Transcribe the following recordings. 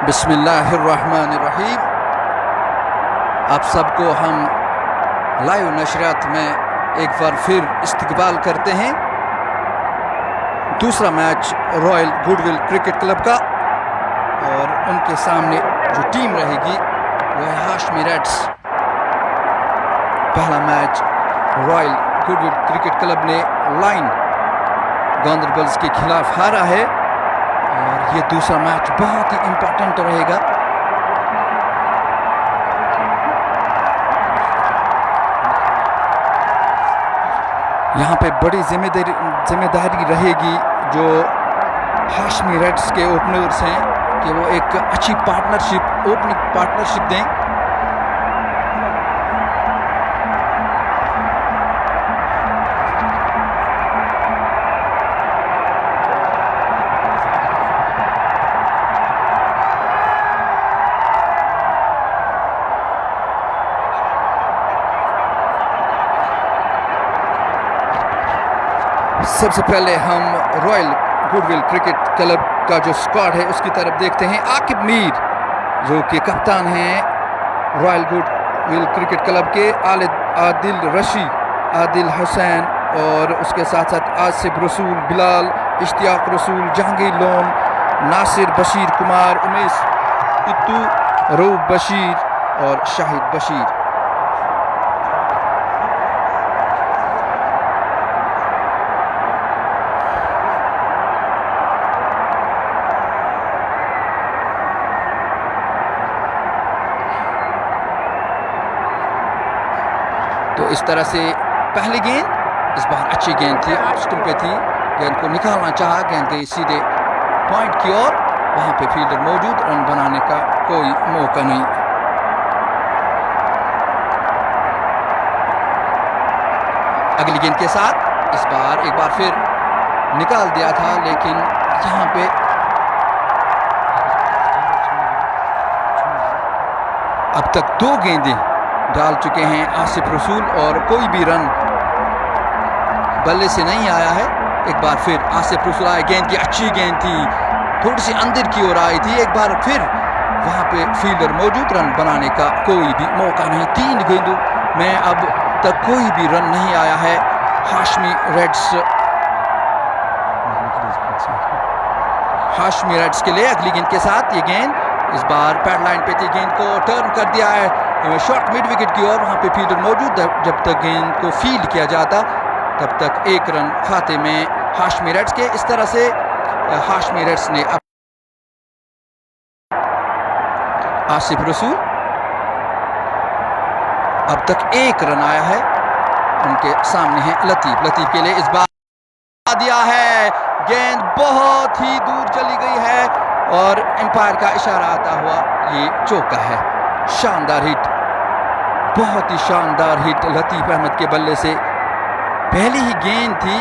बिस्मिल्लाहिर्रहमानिर्रहीम। आप सबको हम लाइव नशरियात में एक बार फिर इस्तकबाल करते हैं। दूसरा match royal goodwill cricket club का, और उनके सामने जो टीम रहेगी वो है हाशमी रेड्स। पहला match royal goodwill cricket club ने लाइन गांदरबल्स के खिलाफ हारा है, और ये दूसरा मैच बहुत ही इम्पोर्टेंट रहेगा। यहाँ पे बड़ी जिम्मेदारी रहेगी जो हाशमी रेड्स के ओपनर्स हैं कि वो एक अच्छी ओपनिंग पार्टनरशिप दें। सबसे पहले हम रॉयल गुडविल क्रिकेट क्लब का जो स्क्वाड है उसकी तरफ देखते हैं। आकिब मीर जो कि कप्तान हैं रॉयल गुडविल क्रिकेट क्लब के, आदिल रशीद, आदिल हुसैन, और उसके साथ साथ आसिफ रसूल, बिलाल, इश्तियाक रसूल, जहांगीर लोन, नासिर बशीर कुमार, उमेश इत्तू, रऊफ बशीर और शाहिद बशीर। तो इस तरह से पहली गेंद इस बार अच्छी गेंद थी, ऑफ स्टंप पे थी, गेंद को निकालना चाहा, गेंद गई सीधे पॉइंट की ओर, वहां पे फील्डर मौजूद, रन बनाने का कोई मौका नहीं। अगली गेंद के साथ इस बार एक बार फिर निकाल दिया था, लेकिन यहाँ पे अब तक 2 गेंदें डाल चुके हैं आसिफ रसूल, और कोई भी रन बल्ले से नहीं आया है। एक बार फिर आसिफ रसूल आए, गेंद की अच्छी गेंद थी, थोड़ी सी अंदर की ओर आई थी, एक बार फिर वहां पे फील्डर मौजूद, रन बनाने का कोई भी मौका नहीं। 3 गेंदों में अब तक कोई भी रन नहीं आया है हाशमी रेड्स के लिए। अगली गेंद के साथ ये गेंद इस बार पैड लाइन पे थी, गेंद को टर्न कर दिया है शॉर्ट मिड विकेट की ओर, वहां पे फील्डर मौजूद, जब तक गेंद को फील्ड किया जाता तब तक 1 रन खाते में हाशमी रेड्स के। इस तरह से हाशमी रेड्स ने आसिफ रसूल, अब तक 1 रन आया है, उनके सामने है लतीफ के लिए इस बार दिया है, गेंद बहुत ही दूर चली गई है और एम्पायर का इशारा आता हुआ ये चौका है। शानदार हिट, बहुत ही शानदार हिट लतीफ अहमद के बल्ले से, पहली ही गेंद थी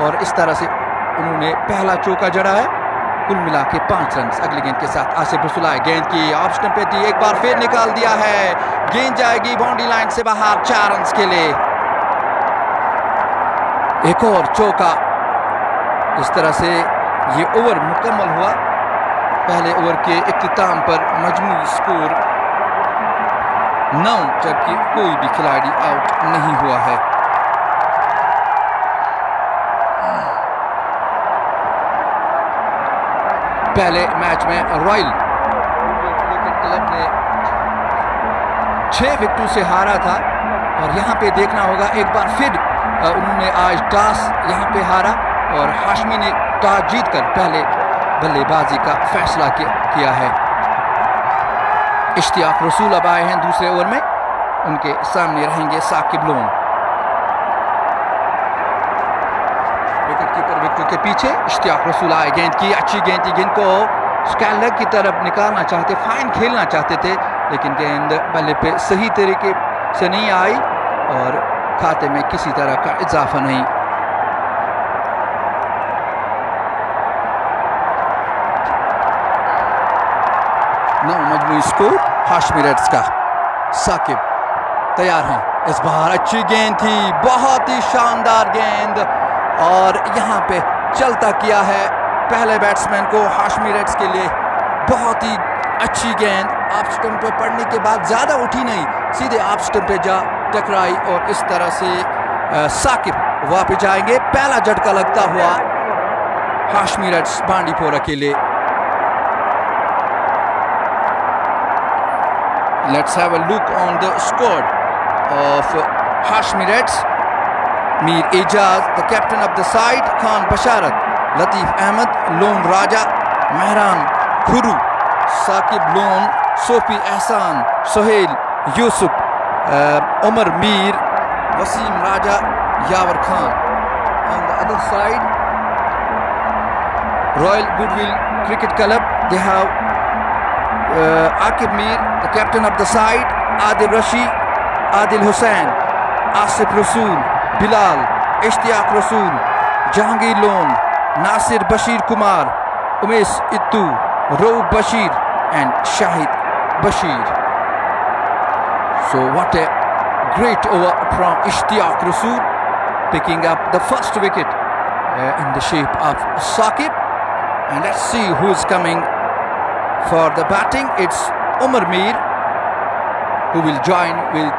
और इस तरह से उन्होंने पहला चौका जड़ा है। कुल मिला के 5 रन। अगली गेंद के साथ आसिफ रसूल आए, गेंद की ऑफ स्टंप पे थी, एक बार फिर निकाल दिया है, गेंद जाएगी बाउंड्री लाइन से बाहर 4 रन के लिए। एक और चौका। इस तरह से ये ओवर मुकम्मल हुआ। पहले ओवर के इख्तिताम पर मजमूई स्कोर 9, जबकि कोई भी खिलाड़ी आउट नहीं हुआ है। पहले मैच में रॉयल क्रिकेट क्लब ने 6 विकेटों से हारा था, और यहाँ पे देखना होगा एक बार फिर उन्होंने आज टॉस यहाँ पे हारा, और हाशमी ने टॉस जीतकर पहले बल्लेबाजी का फैसला किया है। इश्तियाक रसूल अब आए हैं दूसरे ओवर में, उनके सामने रहेंगे Saqib Lone. Wicket keeper wicket के पीछे इश्तियाक रसूल आए, गेंद की अच्छी गेंद थी, गेंद को स्क्वायर लेग की तरफ निकालना चाहते, फाइन खेलना चाहते थे, लेकिन गेंद बल्ले पे सही तरीके से नहीं आई और खाते में किसी तरह का इजाफा नहीं। मजमूई स्कोर हाशमी रेड्स का। साकिब तैयार हैं, इस बार अच्छी गेंद थी, बहुत ही शानदार गेंद, और यहाँ पे चलता किया है पहले बैट्समैन को हाशमी रेड्स के लिए। बहुत ही अच्छी गेंद ऑफ स्टंप पे पड़ने के बाद ज़्यादा उठी नहीं, सीधे ऑफ स्टंप पे जा टकराई और इस तरह से साकिब वापस जाएंगे। पहला झटका लगता हुआ हाशमी रेड्स बांडीपोरा के लिए। Let's have a look on the squad of Hashmi Reds. Mir Ejaz, the captain of the side, Khan Basharat, Latif Ahmed, Lone Raja, Mehran Khuru, Saqib Lone, Sofi Ahsan, Sohail Yusuf, Omar Mir, Wasim Raja, Yawar Khan. On the other side, Royal Goodwill Cricket Club, they have Aqib Mir, the captain of the side, Adil Rashid, Adil Hussain, Asif Rasool, Bilal, Ishtiyaq Rasool, Jahangir Lone, Nasir Bashir Kumar, Umesh Ittu, Rauf Bashir and Shahid Bashir. So what a great over from Ishtiyaq Rasool, picking up the first wicket in the shape of Saqib. And let's see who is coming for the batting. It's Umar Mir who will join with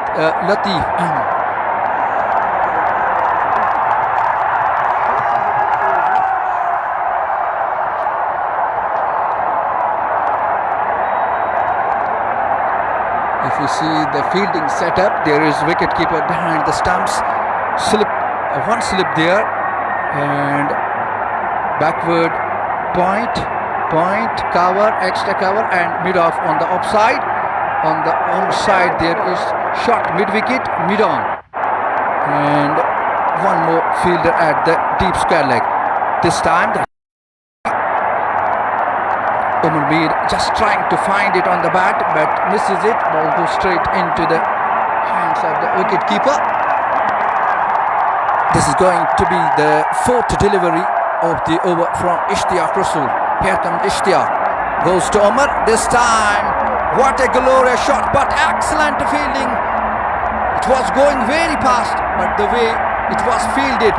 Latif Ahmed. If you see the fielding setup, there is wicketkeeper behind the stumps. One slip there, and backward point, cover, extra cover, and mid off on the offside. On the onside there is short mid wicket, mid on, and one more fielder at the deep square leg. This time Umar Mir just trying to find it on the bat, but misses it. Ball goes straight into the hands of the wicket keeper. This is going to be the fourth delivery of the over from Ishtiyaq Rasool. Here comes Ishtiyaq, goes to Umar. This time, what a glorious shot, but excellent fielding. It was going very fast, but the way it was fielded,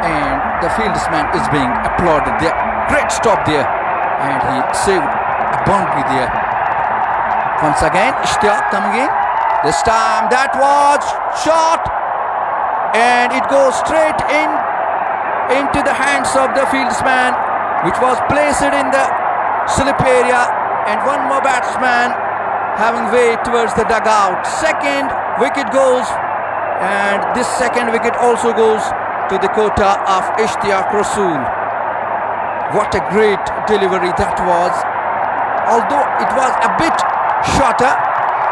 and the fieldsman is being applauded there. Great stop there, and he saved a boundary there. Once again, Ishtiyaq coming in. This time, that was shot, and it goes straight into the hands of the fieldsman, which was placed in the slip area, and one more batsman having way towards the dugout. Second wicket goes, and this second wicket also goes to the quota of Ishtiyaq Rasool. What a great delivery that was, although it was a bit shorter,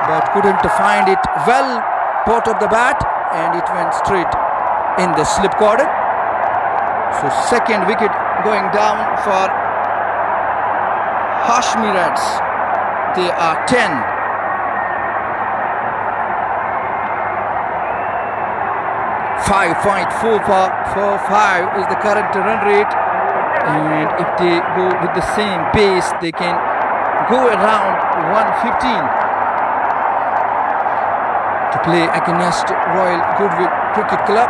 but couldn't find it well out of the bat, and it went straight in the slip corner. So second wicket going down for Hashmi Reds. They are 10. .45 is the current run rate, and if they go with the same pace, they can go around 115 to play against Royal Goodwill Cricket Club.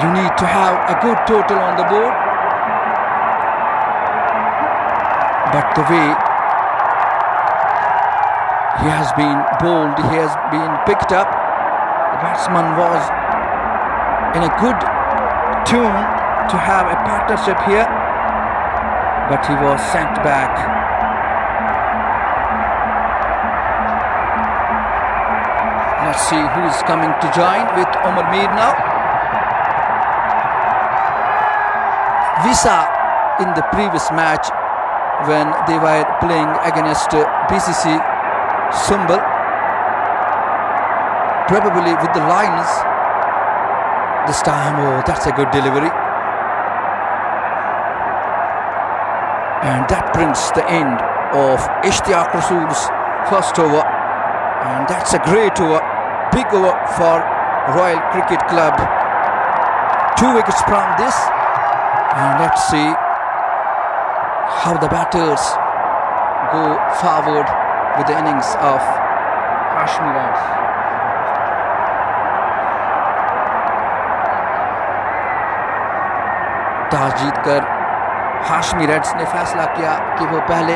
You need to have a good total on the board, but the way he has been bowled, he has been picked up, the batsman was in a good tune to have a partnership here, but he was sent back. Let's see who is coming to join with Umar Mir now. We saw in the previous match when they were playing against BCC Sumbul, probably with the Lions. This time, oh, that's a good delivery. And that brings the end of Ishtiyaq Rasool's first over. And that's a great over, big over for Royal Cricket Club. 2 wickets from this. And let's see how the batters go forward with the innings of Hashmi Reds. Toss जीतकर Hashmi Reds ने फैसला किया कि वो पहले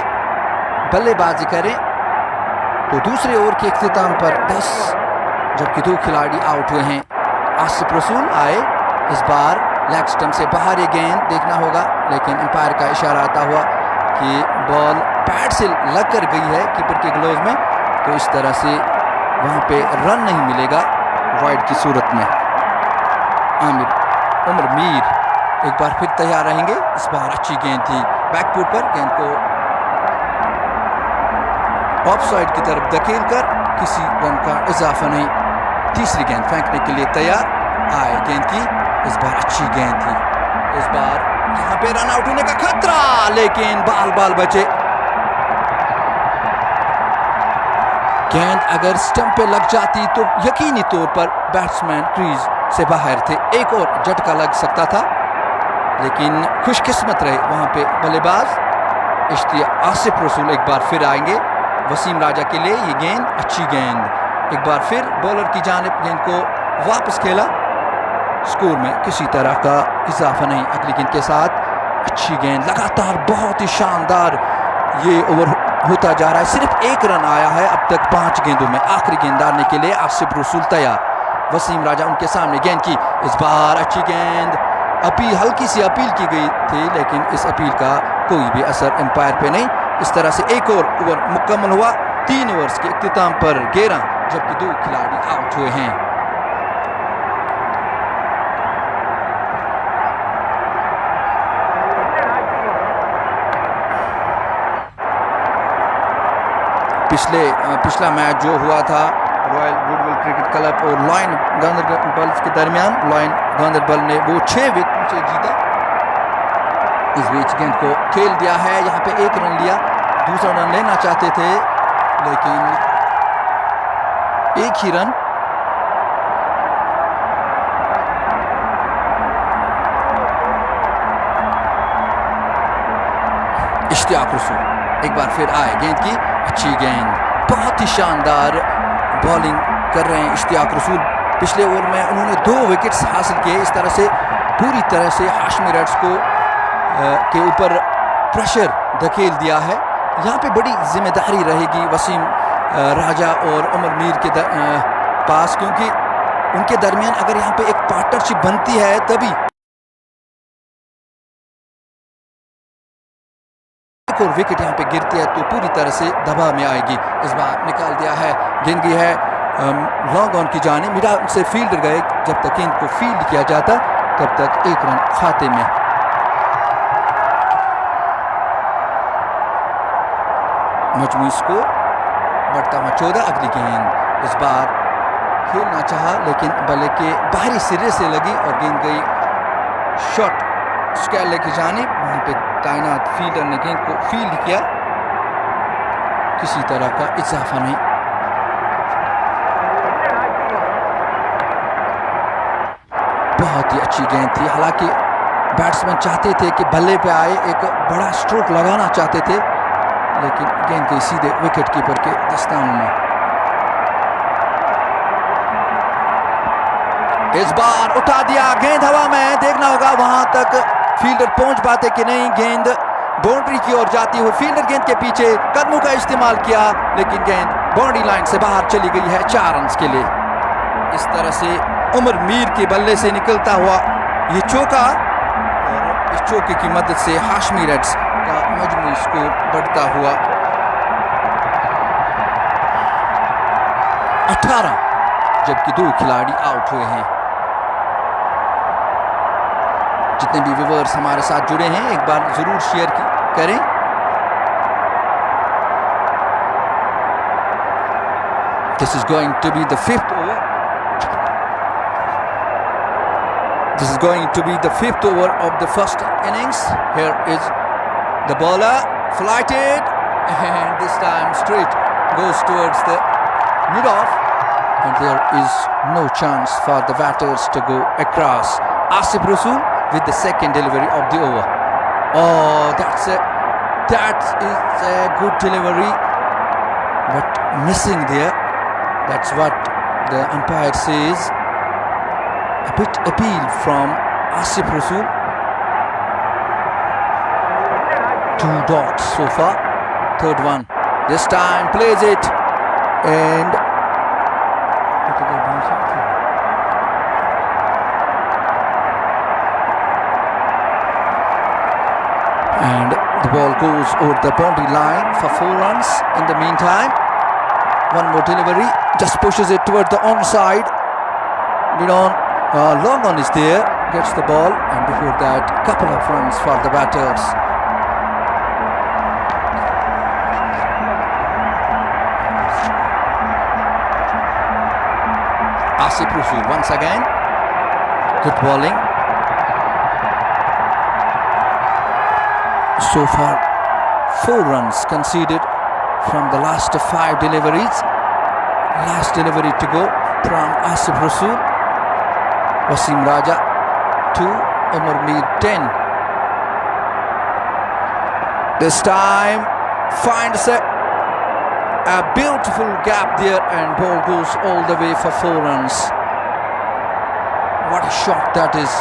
बल्लेबाजी करें तो दूसरे ओवर के इख्तिताम पर 10, जबकि 2 खिलाड़ी आउट हुए हैं। आसिफ रसूल आए, इस बार लेग स्टंप से बाहर ये गेंद देखना होगा, लेकिन अंपायर का इशारा आता हुआ कि बॉल पैड से लग कर गई है कीपर के ग्लोव में, तो इस तरह से वहाँ पे रन नहीं मिलेगा वाइड की सूरत में। उमर मीर एक बार फिर तैयार रहेंगे। इस बार अच्छी गेंद थी बैकफुट पर, गेंद को ऑफ साइड की तरफ धकेल कर किसी रन का इजाफा नहीं। तीसरी गेंद फेंकने के लिए तैयार आए गेंद की, इस बार अच्छी गेंद थी। इस बार यहाँ पे रन आउट होने का खतरा, लेकिन बाल बचे। गेंद अगर स्टंप पे लग जाती तो यकीनी तौर पर बैट्समैन क्रीज से बाहर थे, एक और झटका लग सकता था, लेकिन खुशकिस्मत रहे वहां पे बल्लेबाज। इश्तियाक आसिफ रसूल एक बार फिर आएंगे वसीम राजा के लिए। ये गेंद अच्छी गेंद, एक बार फिर बॉलर की जानिब गेंद को वापस खेला। स्कोर में किसी तरह का इजाफा नहीं। अगली गेंद के साथ अच्छी गेंद, लगातार बहुत ही शानदार ये ओवर होता जा रहा है। सिर्फ 1 रन आया है अब तक 5 गेंदों में। आखिरी गेंद डालने के लिए आसिफ रसूल तैयार, वसीम राजा उनके सामने गेंद की, इस बार अच्छी गेंद। अपील, हल्की सी अपील की गई थी, लेकिन इस अपील का कोई भी असर एम्पायर पे नहीं। इस तरह से एक और ओवर मुकम्मल हुआ। 3 ओवर्स के इख्तिताम पर 11, जबकि 2 खिलाड़ी आउट हुए हैं। पिछला मैच जो हुआ था रॉयल वुडविल क्रिकेट क्लब और लॉयन गांधरबल के दरमियान, लॉयन गांधरबल ने वो 6 विकेट से जीता। इस बीच गेंद को खेल दिया है, यहाँ पे 1 रन लिया, दूसरा रन लेना चाहते थे लेकिन 1 ही रन। इश्तियाक रसूल एक बार फिर आए, गेंद की अच्छी गेंद, बहुत ही शानदार बॉलिंग कर रहे हैं इश्तियाक रसूल। पिछले ओवर में उन्होंने 2 विकेट्स हासिल किए। इस तरह से पूरी तरह से हाशमी रेड्स को के ऊपर प्रेशर धकेल दिया है। यहाँ पे बड़ी जिम्मेदारी रहेगी वसीम राजा और उमर मीर के पास, क्योंकि उनके दरमियान अगर यहाँ पे एक पार्टनरशिप बनती है तभी एक और विकेट यहाँ पे गिरती है तो पूरी तरह से दबाव में आएगी। इस बार निकाल दिया है, गेंद की है लॉन्ग ऑन की जाने, मिडा से फील्डर गए। जब तक गेंद को फील्ड किया जाता तब तक 1 रन खाते में। मजमूई स्कोर बढ़ता हुआ 14। अगली गेंद इस बार खेलना चाहा लेकिन बल्ले के बाहरी सिरे से लगी और गेंद गई शॉट स्कैले की जानिब। वहां पे तैनात फील्डर ने गेंद को फील्ड किया, किसी तरह का इजाफा नहीं। बहुत ही अच्छी गेंद थी, हालांकि बैट्समैन चाहते थे कि बल्ले पे आए, एक बड़ा स्ट्रोक लगाना चाहते थे, लेकिन गेंद गई सीधे विकेट कीपर के दस्तानों में। इस बार उठा दिया, गेंद हवा में, देखना होगा वहां तक फील्डर पहुंच पाते कि नहीं। गेंद बाउंड्री की ओर जाती हुई, फील्डर गेंद के पीछे कदमों का इस्तेमाल किया, लेकिन गेंद बाउंड्री लाइन से बाहर चली गई है 4 रन के लिए। इस तरह से उमर मीर के बल्ले से निकलता हुआ ये चौका, और इस चौके की मदद से हाशमी रेड्स का मजमूई स्कोर बढ़ता हुआ 18, जबकि 2 खिलाड़ी आउट हुए हैं। जितने भी व्यूअर्स हमारे साथ जुड़े हैं एक बार जरूर शेयर करें। This is going to be the 5th over. This is going to be the 5th over of the first innings. Here is the bowler flighted, and this time straight goes towards the mid-off, and there is no chance for the batters to go across. Asif Rasool with the second delivery of the over. Oh, that is a good delivery, but missing there. That's what the umpire says. A bit appeal from Asif Rasool. 2 dots so far, third one. This time plays it and the ball goes over the boundary line for 4 runs. In the meantime, one more delivery, just pushes it toward the onside. Mid on, long on is there, gets the ball, and before that, couple of runs for the batters. Asif Rasul once again, good bowling. So far, 4 runs conceded from the last 5 deliveries. Last delivery to go from Asif Rasul. Wasim Raja 2, Umar Mir 10. This time finds a beautiful gap there and ball goes all the way for 4 runs. What a shot that is.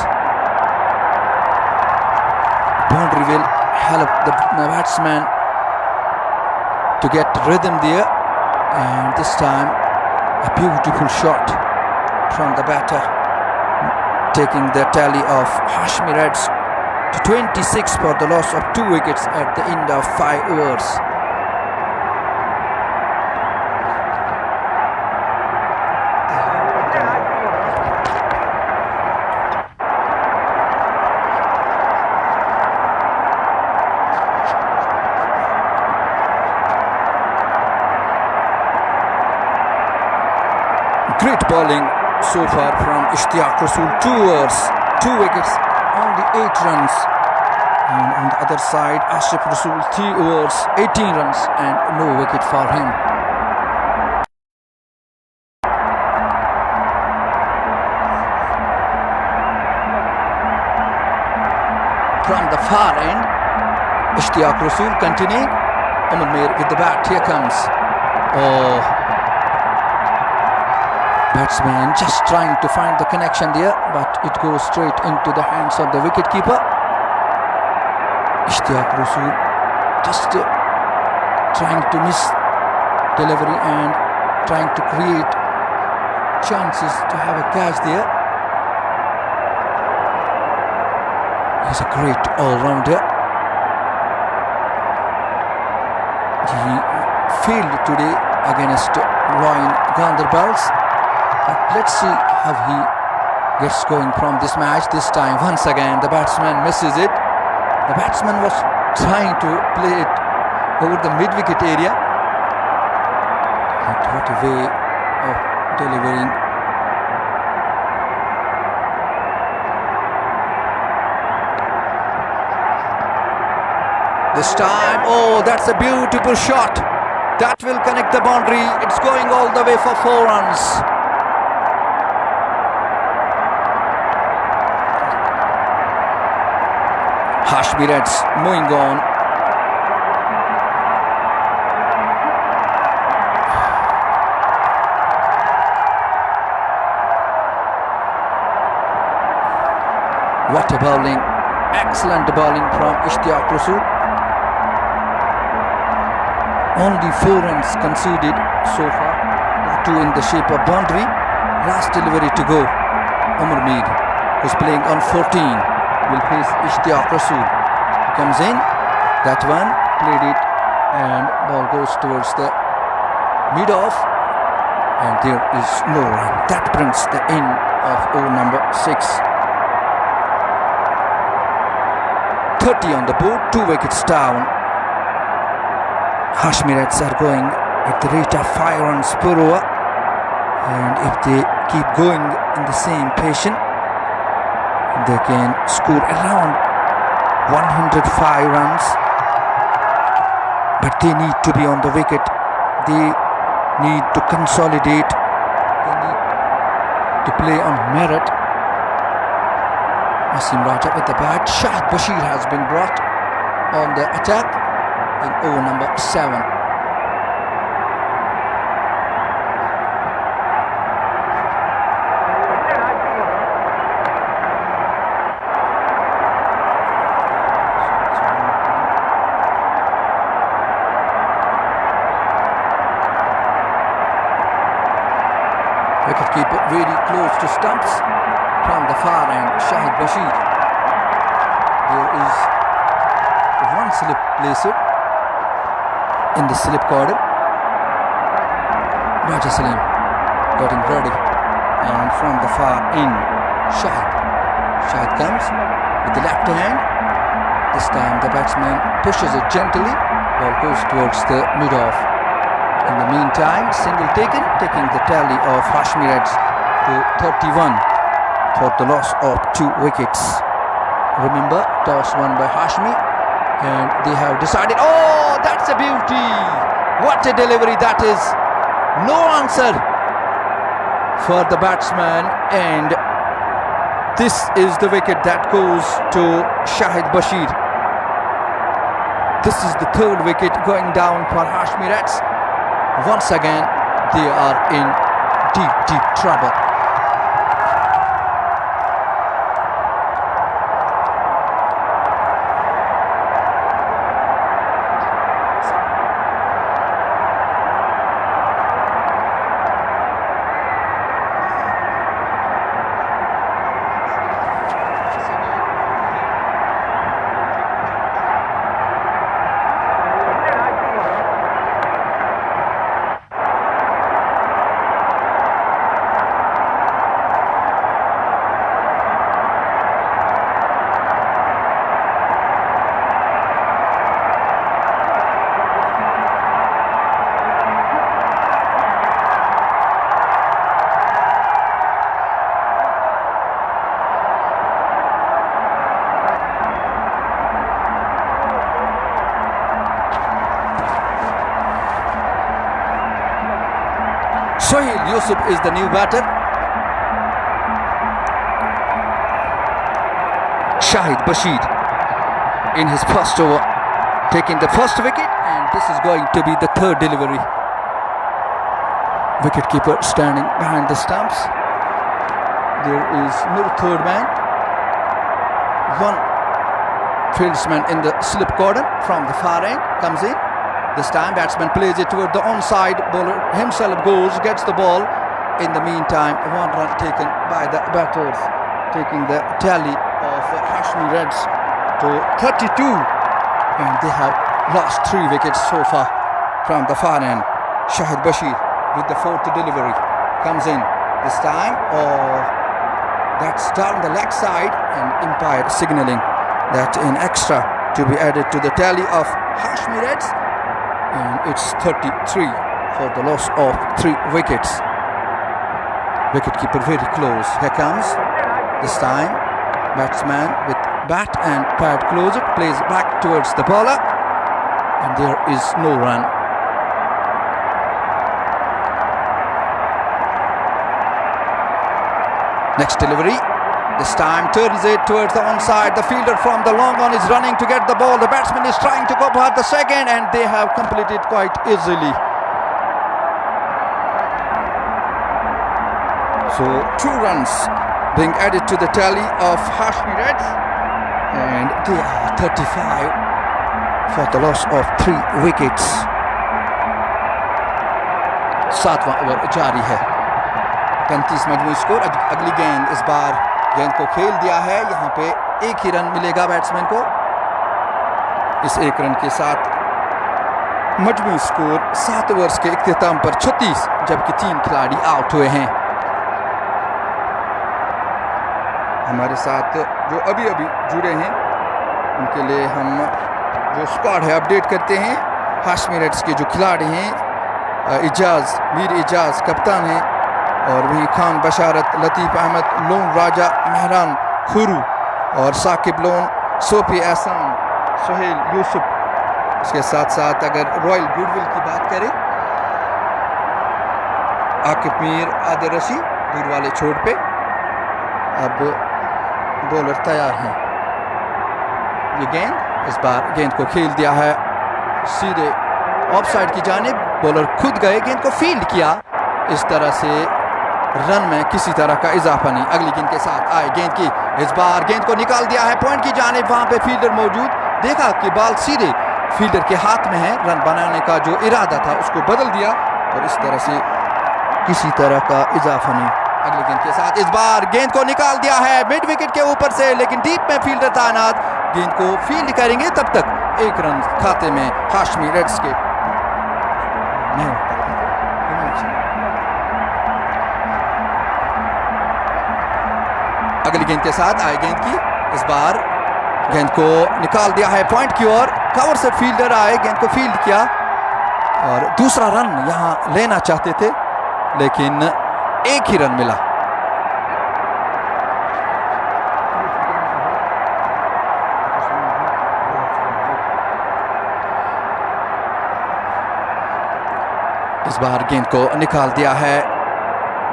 Boundary will help the batsman to get rhythm there, and this time a beautiful shot from the batter, taking the tally of Hashmi Reds to 26 for the loss of 2 wickets at the end of 5 overs. Great bowling so far from Ishtiaq Rasul. 2 overs, 2 wickets, only 8 runs. And on the other side, Asif Rasul 3 overs, 18 runs and no wicket for him. From the far end, Ishtiaq Rasul continuing. Umar Mir with the bat. Here comes. Oh. Batsman just trying to find the connection there, but it goes straight into the hands of the wicketkeeper. Ishtiaq Rasul just trying to miss delivery and trying to create chances to have a catch there. He's a great all-rounder. He failed today against Royan Ganderbals. But let's see how he gets going from this match. This time, once again, the batsman misses it. The batsman was trying to play it over the mid-wicket area. But what a way of delivering. This time, oh, that's a beautiful shot. That will connect the boundary. It's going all the way for 4 runs. Hashmi Reds moving on. What a bowling. Excellent bowling from Ishtiaq Rasul. Only 4 runs conceded so far. That too in the shape of boundary. Last delivery to go. Umar Mir, who's playing on 14. Will face Ishtiaq Rasul. Comes in, that one, played it, and ball goes towards the mid-off, and there is no run. That brings the end of over number 6. 30 on the board, 2 wickets down. Hashmi Reds are going at the rate of 5 runs per over, and if they keep going in the same pace, they can score around 105 runs, but they need to be on the wicket. They need to consolidate. They need to play on merit. Wasim Raja with the bat. Shahid Bashir has been brought on the attack in over number 7. very close to stumps from the far end. Shahid Bashir. There is one slip placed in the slip corner. Raja Salim getting ready, and from the far end, Shahid comes with the left hand. This time the batsman pushes it gently. Ball goes towards the mid-off. In the meantime, single taking the tally of Hashmi Reds to 31 for the loss of 2 wickets. Remember, toss won by Hashmi, and they have decided. Oh, that's a beauty! What a delivery that is! No answer for the batsman, and this is the wicket that goes to Shahid Bashir. This is the 3rd wicket going down for Hashmi Reds. Once again, they are in deep trouble. Sohail Yusuf is the new batter. Shahid Bashir in his first over taking the first wicket, and this is going to be the 3rd delivery. Wicketkeeper standing behind the stumps. There is no 3rd man. One fieldsman in the slip corner from the far end comes in. This time batsman plays it toward the onside. Bowler himself goes, gets the ball. In the meantime, 1 run taken by the batters, taking the tally of Hashmi Reds to 32, and they have lost 3 wickets so far from the far end. Shahid Bashir with the 4th delivery comes in. This time, that's down the leg side, and umpire signalling that in extra to be added to the tally of Hashmi Reds, and it's 33 for the loss of 3 wickets. Wicketkeeper very close. Here comes. This time, batsman with bat and pad closed, plays back towards the bowler, and there is no run. Next delivery. This time turns it towards the onside. The fielder from the long on is running to get the ball. The batsman is trying to go for the second, and they have completed quite easily. So 2 runs being added to the tally of Hashmi Reds, and they are 35 for the loss of 3 wickets. 7वां over जारी है. 35 मजमूई score. अगली गेंद इस बार गेंद को खेल दिया है. यहाँ पे 1 ही रन मिलेगा बैट्समैन को. इस 1 रन के साथ मजमूई स्कोर 7 ओवर्स के इख्तिताम पर 36, जबकि 3 खिलाड़ी आउट हुए हैं. हमारे साथ जो अभी जुड़े हैं उनके लिए हम जो स्क्वाड है अपडेट करते हैं. हाशमी रेड्स के जो खिलाड़ी हैं, मीर इजाज कप्तान हैं, और वहीं खान बशारत, लतीफ़ अहमद, लोन राजा, मेहरान खुरू और साकिब लोन, सोफी एहसान, सोहेल यूसुफ. इसके साथ साथ अगर रॉयल गुडविल की बात करें, आकिब मीर, आदिल रशी दूर वाले छोर पे. अब बॉलर तैयार हैं. ये गेंद इस बार गेंद को खेल दिया है सीधे ऑफ साइड की जानिब. बॉलर खुद गए, गेंद को फील्ड किया. इस तरह से रन में किसी तरह का इजाफा नहीं. अगली गेंद के साथ आए गेंद की. इस बार गेंद को निकाल दिया है पॉइंट की जानिब. वहां पे फील्डर मौजूद. देखा कि बॉल सीधे फील्डर के हाथ में है. रन बनाने का जो इरादा था उसको बदल दिया, और इस तरह से किसी तरह का इजाफा नहीं. अगली गेंद के साथ इस बार गेंद को निकाल दिया है मिड विकेट के ऊपर से, लेकिन डीप में फील्डर तैनात, गेंद को फील्ड करेंगे तब तक 1 रन खाते में हाशमी रेड्स के। अगली गेंद के साथ आए गेंद की, इस बार गेंद को निकाल दिया है पॉइंट की ओर, कवर से फील्डर आए, गेंद को फील्ड किया और दूसरा रन यहां लेना चाहते थे लेकिन 1 ही रन मिला। इस बार गेंद को निकाल दिया है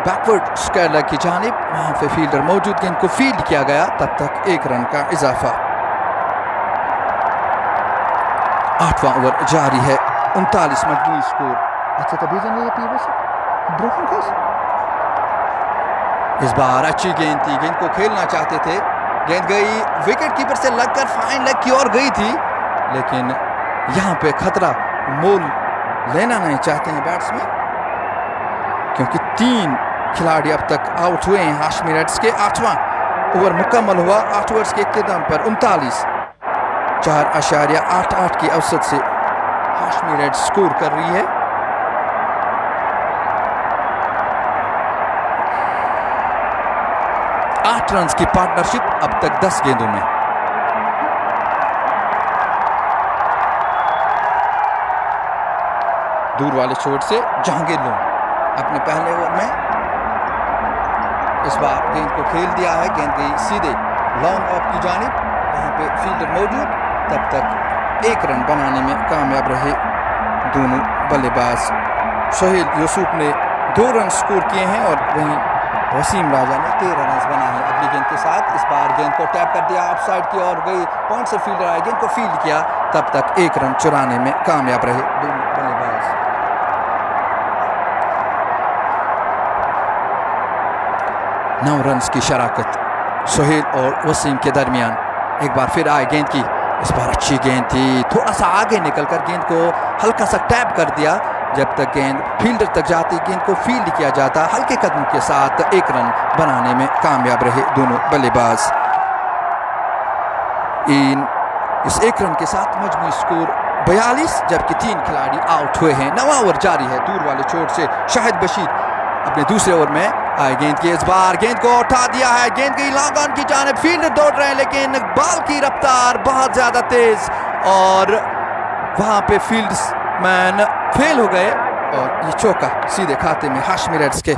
बैकवर्ड स्क्वायर लेग की जानिब, वहां पे फील्डर मौजूद, गेंद को फील्ड किया गया, तब तक 1 रन का इजाफा। 8वां ओवर जारी है, 39 मजमूई स्कोर। अच्छा तभी इस बार अच्छी गेंद थी, गेंद को खेलना चाहते थे, गेंद गई विकेट कीपर से लगकर फाइन लेग की ओर गई थी, लेकिन यहां पे खतरा मोल लेना नहीं चाहते हैं बैट्समैन, क्योंकि 3 खिलाड़ी अब तक आउट हुए हैं हाशमी रेड्स के। 8वां ओवर मुकम्मल हुआ, 8 ओवर्स के इख्तिताम पर 39.88 की औसत से हाशमी रेड्स स्कोर कर रही है। आठ रन की पार्टनरशिप अब तक 10 गेंदों में। दूर वाले शॉट से जहांगीर लोन अपने पहले ओवर में इस बार गेंद को खेल दिया है, गेंद गई सीधे लॉन्ग ऑफ की जानिब, वहां पे फील्डर मौजूद, तब तक 1 रन बनाने में कामयाब रहे दोनों बल्लेबाज। सोहेल यूसुफ ने 2 रन स्कोर किए हैं और वहीं वसीम राजा ने 13 रन बना है। अगली गेंद के साथ इस बार गेंद को टैप कर दिया, ऑफसाइड की ओर गई, पॉइंट से फील्डर आए, गेंद को फील्ड किया, तब तक 1 रन चुराने में कामयाब रहे दोनों बल्लेबाज। 9 रन की शराकत सोहेल और वसीम के दरमियान। एक बार फिर आए गेंद की, इस बार अच्छी गेंद थी, थोड़ा सा आगे निकलकर गेंद को हल्का सा टैप कर दिया, जब तक गेंद फील्डर तक जाती गेंद को फील्ड किया जाता, हल्के कदम के साथ 1 रन बनाने में कामयाब रहे दोनों बल्लेबाज। इस 1 रन के साथ मजमूई स्कोर 42, जबकि 3 खिलाड़ी आउट हुए हैं। 9वां ओवर जारी है, दूर वाले छोर से शाहिद बशीर अपने दूसरे ओवर में आए गेंद की, इस बार गेंद को उठा दिया है, गेंद गई लॉन्ग ऑन की जानिब, फील्डर दौड़ रहे हैं लेकिन बॉल की रफ्तार बहुत ज्यादा तेज और वहां पे फील्ड्समैन फेल हो गए और ये चौका सीधे खाते में हाशमी रेड्स के।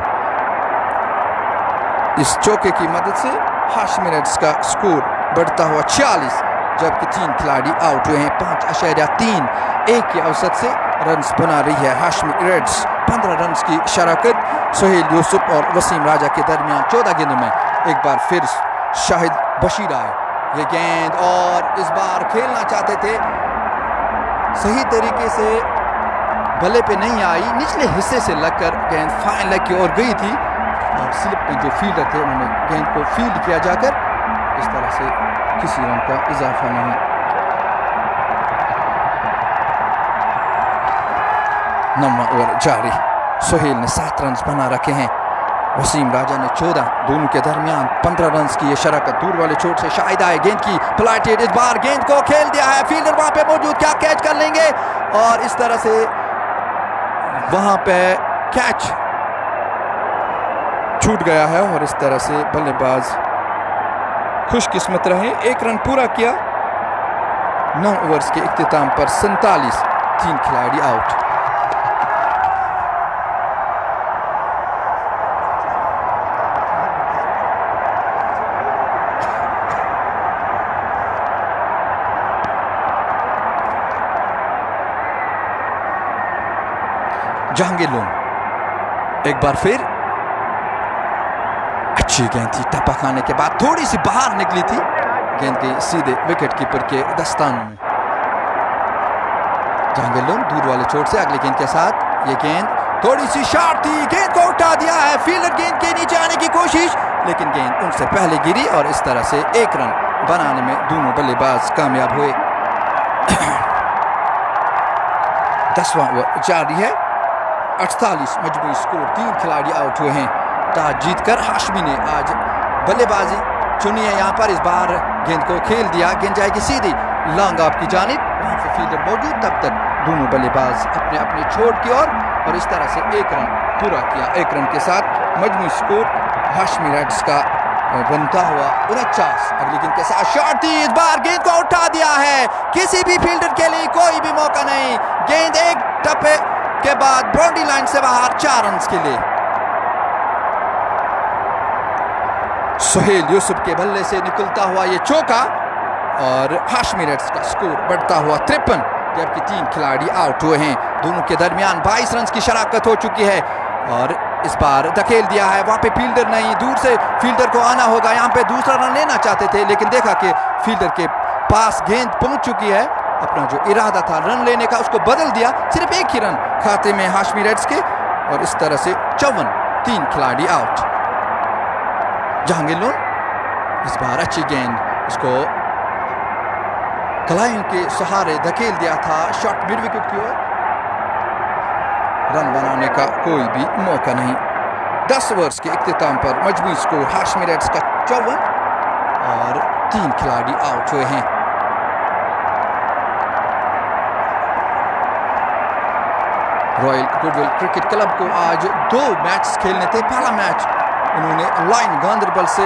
इस चौके की मदद से हाशमी रेड्स का स्कोर बढ़ता हुआ 46, जबकि 3 खिलाड़ी आउट हुए हैं। 5.31 की औसत से रन्स बना रही है हाशमी रेड्स। 15 रन की शराकत सोहेल यूसुफ और वसीम राजा के दरमियान 14 गेंदों में। एक बार फिर शाहिद बशीर आए, ये गेंद और इस बार खेलना चाहते थे, सही तरीके से बल्ले पे नहीं आई, निचले हिस्से से लगकर गेंद फाइन लेग की ओर गई थी और स्लिप में जो फील्डर थे उन्होंने गेंद को फील्ड किया जाकर, इस तरह से किसी रन का इजाफा नहीं। 9वां ओवर जारी, सोहेल ने 7 रन बना रखे हैं, वसीम राजा ने 14, दोनों के दरमियान 15 रन की ये शराकत। दूर वाले छोर से शाहिद आए, गेंद की फ्लाइटेड, इस बार गेंद को खेल दिया है, फील्डर वहां पे मौजूद, क्या कैच कर लेंगे और इस तरह से वहां पे कैच छूट गया है और इस तरह से बल्लेबाज खुशकिस्मत रहे, 1 रन पूरा किया। 9 ओवर्स के इख्तिताम पर 47, 3 खिलाड़ी आउट। जहांगीर लोन एक बार फिर, अच्छी गेंद थी, टप्पा खाने के बाद थोड़ी सी बाहर निकली थी, गेंद के सीधे विकेट कीपर के दस्तानों में। जहांगीर लोन दूर वाले छोर से अगली गेंद के साथ, ये गेंद थोड़ी सी शार्प थी, गेंद को उठा दिया है, फील्डर गेंद के नीचे आने की कोशिश, लेकिन गेंद उनसे पहले गिरी और इस तरह से 1 रन बनाने में दोनों बल्लेबाज कामयाब हुए। 10वां ओवर जारी है, 48 मजमूई स्कोर, 3 खिलाड़ी आउट हुए हैं। टॉस जीतकर हाशमी ने आज बल्लेबाजी चुनी है। यहाँ पर इस बार गेंद को खेल दिया, गेंद जाएगी सीधी लॉन्ग ऑफ की जानिब, वहाँ पे फील्डर मौजूद, तब तक दोनों बल्लेबाज अपने अपने छोड़ की ओर, और इस तरह से एक रन पूरा किया। एक रन के साथ मजमूई स्कोर हाशमी रेड्स का बनता हुआ 49। अगली गेंद के साथ शॉट थी, इस बार गेंद को उठा दिया है, किसी भी फील्डर के लिए कोई भी मौका नहीं, गेंद एक टप्पे के बाद बाउंड्री लाइन से बाहर 4 रन के लिए। सोहेल यूसुफ के बल्ले से निकलता हुआ ये चौका और हाशमी रेड्स का स्कोर बढ़ता हुआ 53, जबकि 3 खिलाड़ी आउट हुए हैं। दोनों के दरमियान 22 रन की शराकत हो चुकी है और इस बार धकेल दिया है, वहां पे फील्डर नहीं, दूर से फील्डर को आना होगा। यहाँ पे दूसरा रन लेना चाहते थे, लेकिन देखा कि फील्डर के पास गेंद पहुंच चुकी है, अपना जो इरादा था रन लेने का उसको बदल दिया। सिर्फ एक ही रन खाते में हाशमी रेड्स के, और इस तरह से 54, 3 खिलाड़ी आउट। जहांगीर लोन इस बार अच्छी गेंद, इसको कलाइयों के सहारे धकेल दिया था, शॉट मिड विकेट की ओर, रन बनाने का कोई भी मौका नहीं। 10 ओवर्स के इख्तिताम पर मजमूई स्कोर हाशमी रेड्स का 54 और 3 खिलाड़ी आउट हुए हैं। रॉयल गुडविल क्रिकेट क्लब को आज 2 मैच खेलने थे। पहला मैच उन्होंने लाइन गांधरबल से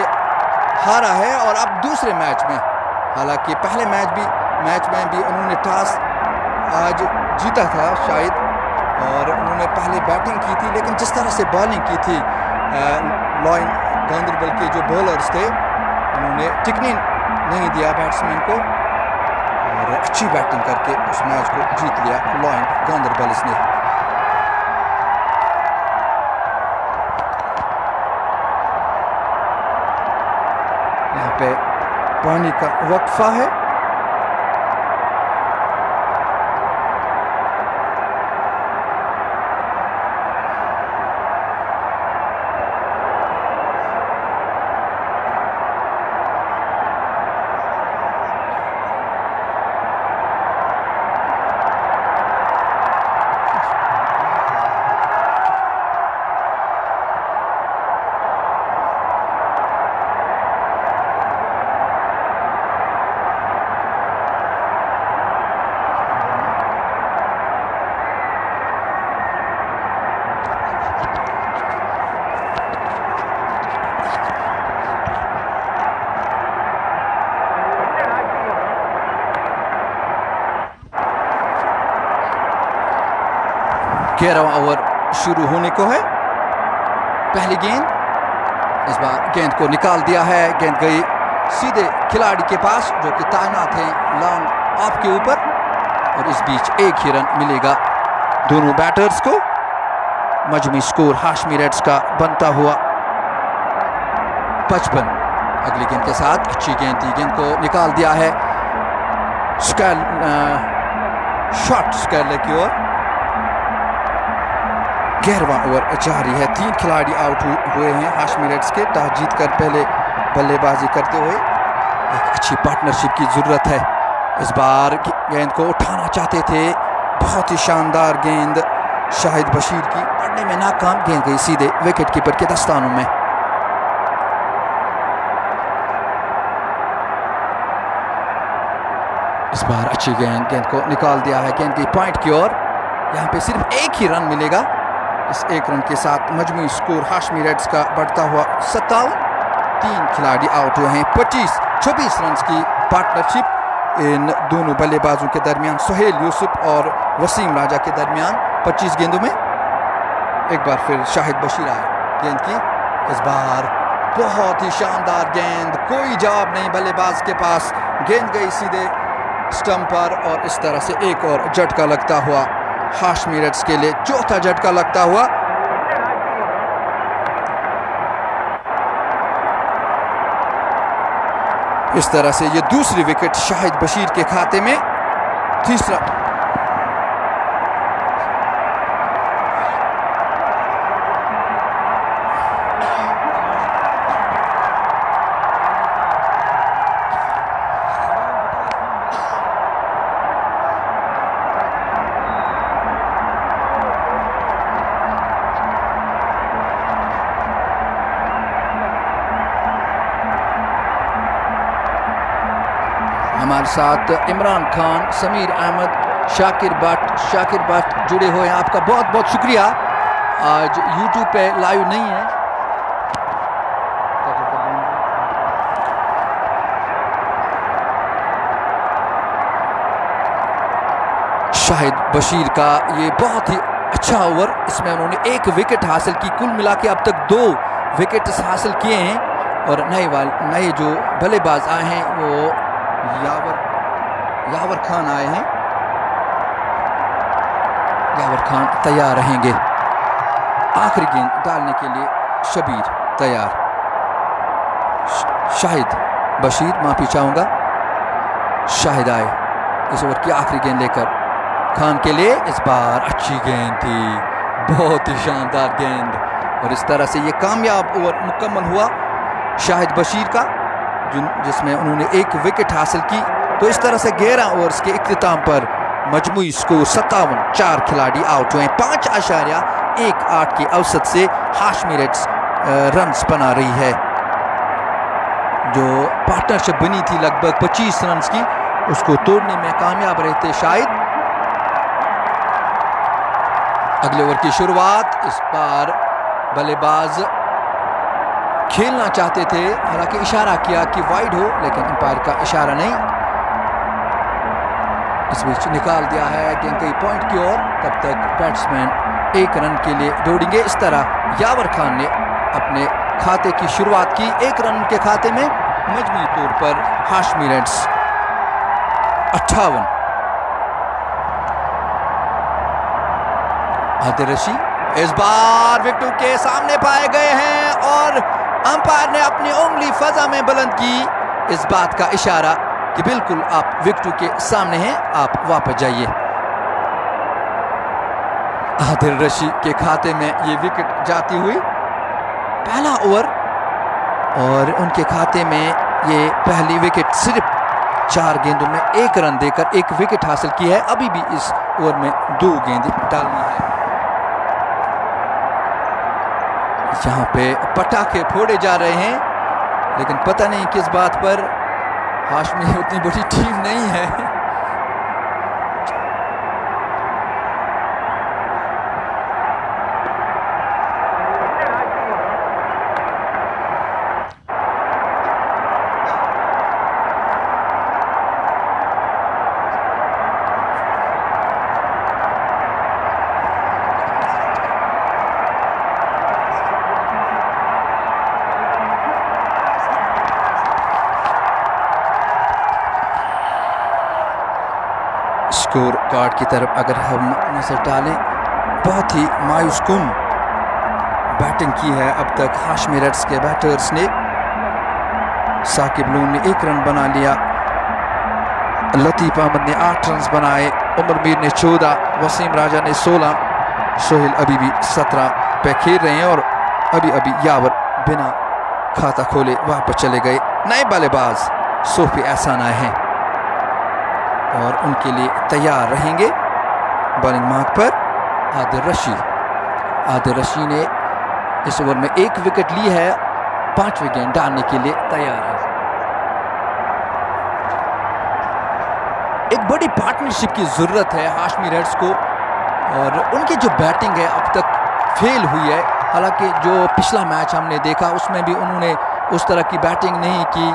हारा है और अब दूसरे मैच में, हालांकि पहले मैच में भी उन्होंने टॉस आज जीता था शायद, और उन्होंने पहले बैटिंग की थी, लेकिन जिस तरह से बॉलिंग की थी लाइन गांधरबल के जो बॉलर्स थे, उन्होंने टिकने नहीं दिया बैट्समैन को, और अच्छी बैटिंग करके उस मैच को जीत लिया लाइन गांधरबल ने। यहाँ पे पानी का वक्फा है। ग्यारहवां ओवर शुरू होने को है। पहली गेंद, इस बार गेंद को निकाल दिया है, गेंद गई सीधे खिलाड़ी के पास जो कि तैनात है लॉन्ग ऑफ के ऊपर, और इस बीच एक ही रन मिलेगा दोनों बैटर्स को। मजमूई स्कोर हाशमी रेड्स का बनता हुआ 55। अगली गेंद के साथ अच्छी गेंद थी, गेंद को निकाल दिया है शॉट स्कैलर की ओर। 11वां ओवर जारी है, 3 खिलाड़ी आउट हुए हैं हाशमी रेड्स के। टॉस जीतकर पहले बल्लेबाजी करते हुए एक अच्छी पार्टनरशिप की जरूरत है। इस बार गेंद को उठाना चाहते थे, बहुत ही शानदार गेंद शाहिद बशीर की, पड़ने में नाकाम, गेंद गई सीधे विकेट कीपर के दस्तानों में। इस बार अच्छी गेंद को निकाल दिया है, गेंद की पॉइंट की ओर। यहाँ पे सिर्फ एक ही रन मिलेगा। इस एक रन के साथ मजमूई स्कोर हाशमी रेड्स का बढ़ता हुआ 57। 3 खिलाड़ी आउट हुए हैं। 26 रन की पार्टनरशिप इन दोनों बल्लेबाजों के दरमियान, सोहेल यूसुफ और वसीम राजा के दरमियान 25 गेंदों में। एक बार फिर शाहिद बशीर आए गेंद की, इस बार बहुत ही शानदार गेंद, कोई जवाब नहीं बल्लेबाज के पास, गेंद गई सीधे स्टंप पर, और इस तरह से एक और झटका लगता हुआ हाशमी रेड्स के लिए, चौथा झटका लगता हुआ। इस तरह से ये दूसरी विकेट शाहिद बशीर के खाते में। तीसरा हमारे साथ इमरान खान, समीर अहमद, शाकिर भट्ट जुड़े हुए हैं। आपका बहुत बहुत शुक्रिया। आज यूट्यूब पे लाइव नहीं है। शाहिद बशीर का ये बहुत ही अच्छा ओवर, इसमें उन्होंने 1 विकेट हासिल की। कुल मिला के अब तक 2 विकेट हासिल किए हैं। और नए जो बल्लेबाज आए हैं वो यावर खान आए हैं। यावर खान तैयार रहेंगे। आखिरी गेंद डालने के लिए शबीर तैयार। शाहिद बशीर, माफी चाहूंगा, शाहिद आए इस ओवर की आखिरी गेंद लेकर खान के लिए। इस बार अच्छी गेंद थी, बहुत ही शानदार गेंद, और इस तरह से ये कामयाब ओवर मुकम्मल हुआ शाहिद बशीर का, जिसमें उन्होंने 1 विकेट हासिल की। तो इस तरह से 11 ओवर्स के इख्तिताम पर मजमूई स्कोर 57, 4 खिलाड़ी आउट हुए। 5.18 की औसत से हाशमी रेड्स रन्स बना रही है। जो पार्टनरशिप बनी थी लगभग 25 रन्स की, उसको तोड़ने में कामयाब रहे थे शाहिद। अगले ओवर की शुरुआत, इस बार बल्लेबाज खेलना चाहते थे, हालांकि इशारा किया कि वाइड हो, लेकिन अंपायर का इशारा नहीं। इस बीच निकाल दिया है गेंद कई पॉइंट की ओर। तब तक बैट्समैन 1 रन के लिए दौड़ेंगे। इस तरह यावर खान ने अपने खाते की शुरुआत की। 1 रन के खाते में मजमूई तौर पर हाशमी रेड्स 58। आदिल रशीद इस बार विकेटों के सामने पाए गए हैं और अंपायर ने अपनी उंगली फजा में बुलंद की, इस बात का इशारा कि बिल्कुल आप विकेटों के सामने हैं, आप वापस जाइए। आदिल रशीद के खाते में ये विकेट जाती हुई पहला ओवर, और उनके खाते में ये पहली विकेट सिर्फ 4 गेंदों में 1 रन देकर 1 विकेट हासिल की है। अभी भी इस ओवर में 2 गेंदें डालनी है। यहाँ पे पटाखे फोड़े जा रहे हैं, लेकिन पता नहीं किस बात पर। हाशमी उतनी बड़ी टीम नहीं है। स्कोर कार्ड की तरफ अगर हम नजर डालें, बहुत ही मायूस कुन बैटिंग की है अब तक हाशमी रेड्स के बैटर्स ने। साकिब लोन ने 1 रन बना लिया, लतीफ अहमद ने 8 रन बनाए, उमर मीर ने 14, वसीम राजा ने 16, सोहेल अभी भी 17 पे खेल रहे हैं, और अभी यावर बिना खाता खोले वापस चले गए। नए बल्लेबाज सोफी एहसान आए हैं और उनके लिए तैयार रहेंगे बॉलिंग मार्क पर आदिल रशीद ने इस ओवर में 1 विकेट ली है। 5वीं गेंद डालने के लिए तैयार है। एक बड़ी पार्टनरशिप की जरूरत है हाशमी रेड्स को, और उनकी जो बैटिंग है अब तक फेल हुई है। हालांकि जो पिछला मैच हमने देखा उसमें भी उन्होंने उस तरह की बैटिंग नहीं की।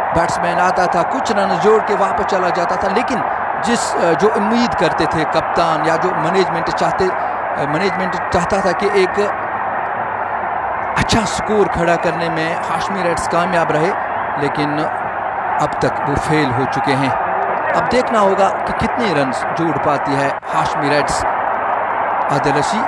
बैट्समैन आता था, कुछ रन जोड़ के वापस चला जाता था, लेकिन जो उम्मीद करते थे कप्तान या जो मैनेजमेंट चाहता था कि एक अच्छा स्कोर खड़ा करने में हाशमी रेड्स कामयाब रहे, लेकिन अब तक वो फेल हो चुके हैं। अब देखना होगा कि कितने रन जोड़ पाती है हाशमी रेड्स। आदिल रशीद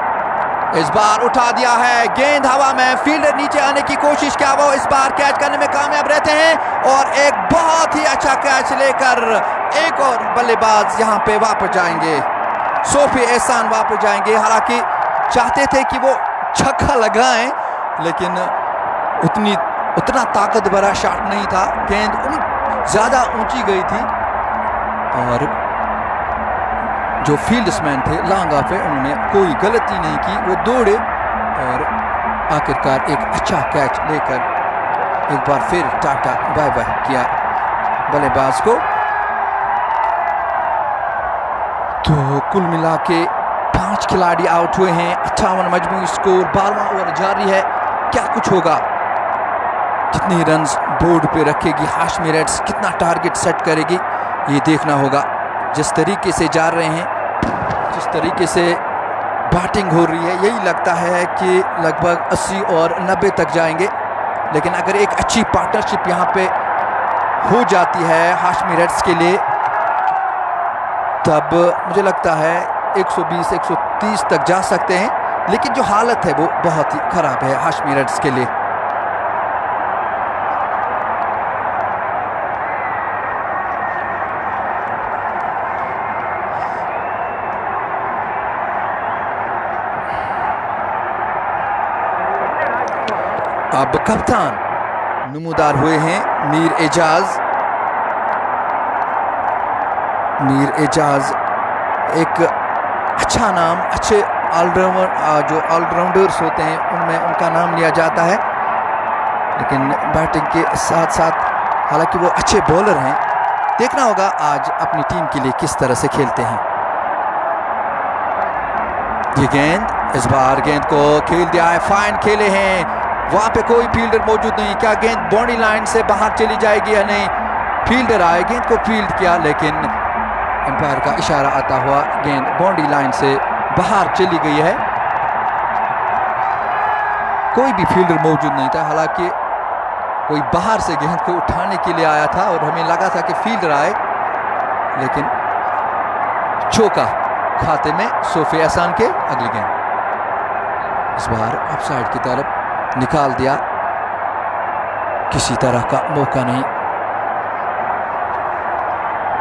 इस बार उठा दिया है, गेंद हवा में, फील्डर नीचे आने की कोशिश किया, वो इस बार कैच करने में कामयाब रहते हैं, और एक बहुत ही अच्छा कैच लेकर एक और बल्लेबाज यहां पे वापस जाएंगे। सोफी एहसान वापस जाएंगे। हालांकि चाहते थे कि वो छक्का लगाएं, लेकिन उतना ताकत भरा शॉट नहीं था, गेंद ज़्यादा ऊंची गई थी, और जो फील्ड्समैन थे लांगा पे उन्होंने कोई गलती नहीं की, वो दौड़े और आखिरकार एक अच्छा कैच लेकर एक बार फिर टाटा बाय बाय किया बल्लेबाज को। तो कुल मिला के 5 खिलाड़ी आउट हुए हैं। 58 मजमूई स्कोर। 12वां ओवर जारी है। क्या कुछ होगा? कितनी रन्स बोर्ड पे रखेगी हाशमी रेड्स, कितना टारगेट सेट करेगी, ये देखना होगा। जिस तरीके से जा रहे हैं, जिस तरीके से बैटिंग हो रही है, यही लगता है कि लगभग 80 और 90 तक जाएंगे। लेकिन अगर एक अच्छी पार्टनरशिप यहाँ पे हो जाती है हाशमी रेड्स के लिए, तब मुझे लगता है 120-130 तक जा सकते हैं। लेकिन जो हालत है वो बहुत ही खराब है हाशमी रेड्स के लिए। अब कप्तान नमूदार हुए हैं मीर एजाज। मीर एजाज एक अच्छा नाम, अच्छे ऑलराउंडर, जो ऑलराउंडर्स होते हैं उनमें उनका नाम लिया जाता है। लेकिन बैटिंग के साथ साथ हालांकि वो अच्छे बॉलर हैं। देखना होगा आज अपनी टीम के लिए किस तरह से खेलते हैं। ये गेंद, इस बार गेंद को खेल दिया है, फाइन खेले हैं। वहां पे कोई फील्डर मौजूद नहीं। क्या गेंद बाउंड्री लाइन से बाहर चली जाएगी या नहीं? फील्डर आए, गेंद को फील्ड किया, लेकिन एम्पायर का इशारा आता हुआ गेंद बाउंड्री लाइन से बाहर चली गई है। कोई भी फील्डर मौजूद नहीं था। हालांकि कोई बाहर से गेंद को उठाने के लिए आया था और हमें लगा था कि फील्डर आए, लेकिन चौका खाते में सोफे एहसान के। अगली गेंद इस बार ऑफसाइड की तरफ निकाल दिया, किसी तरह का मौका नहीं।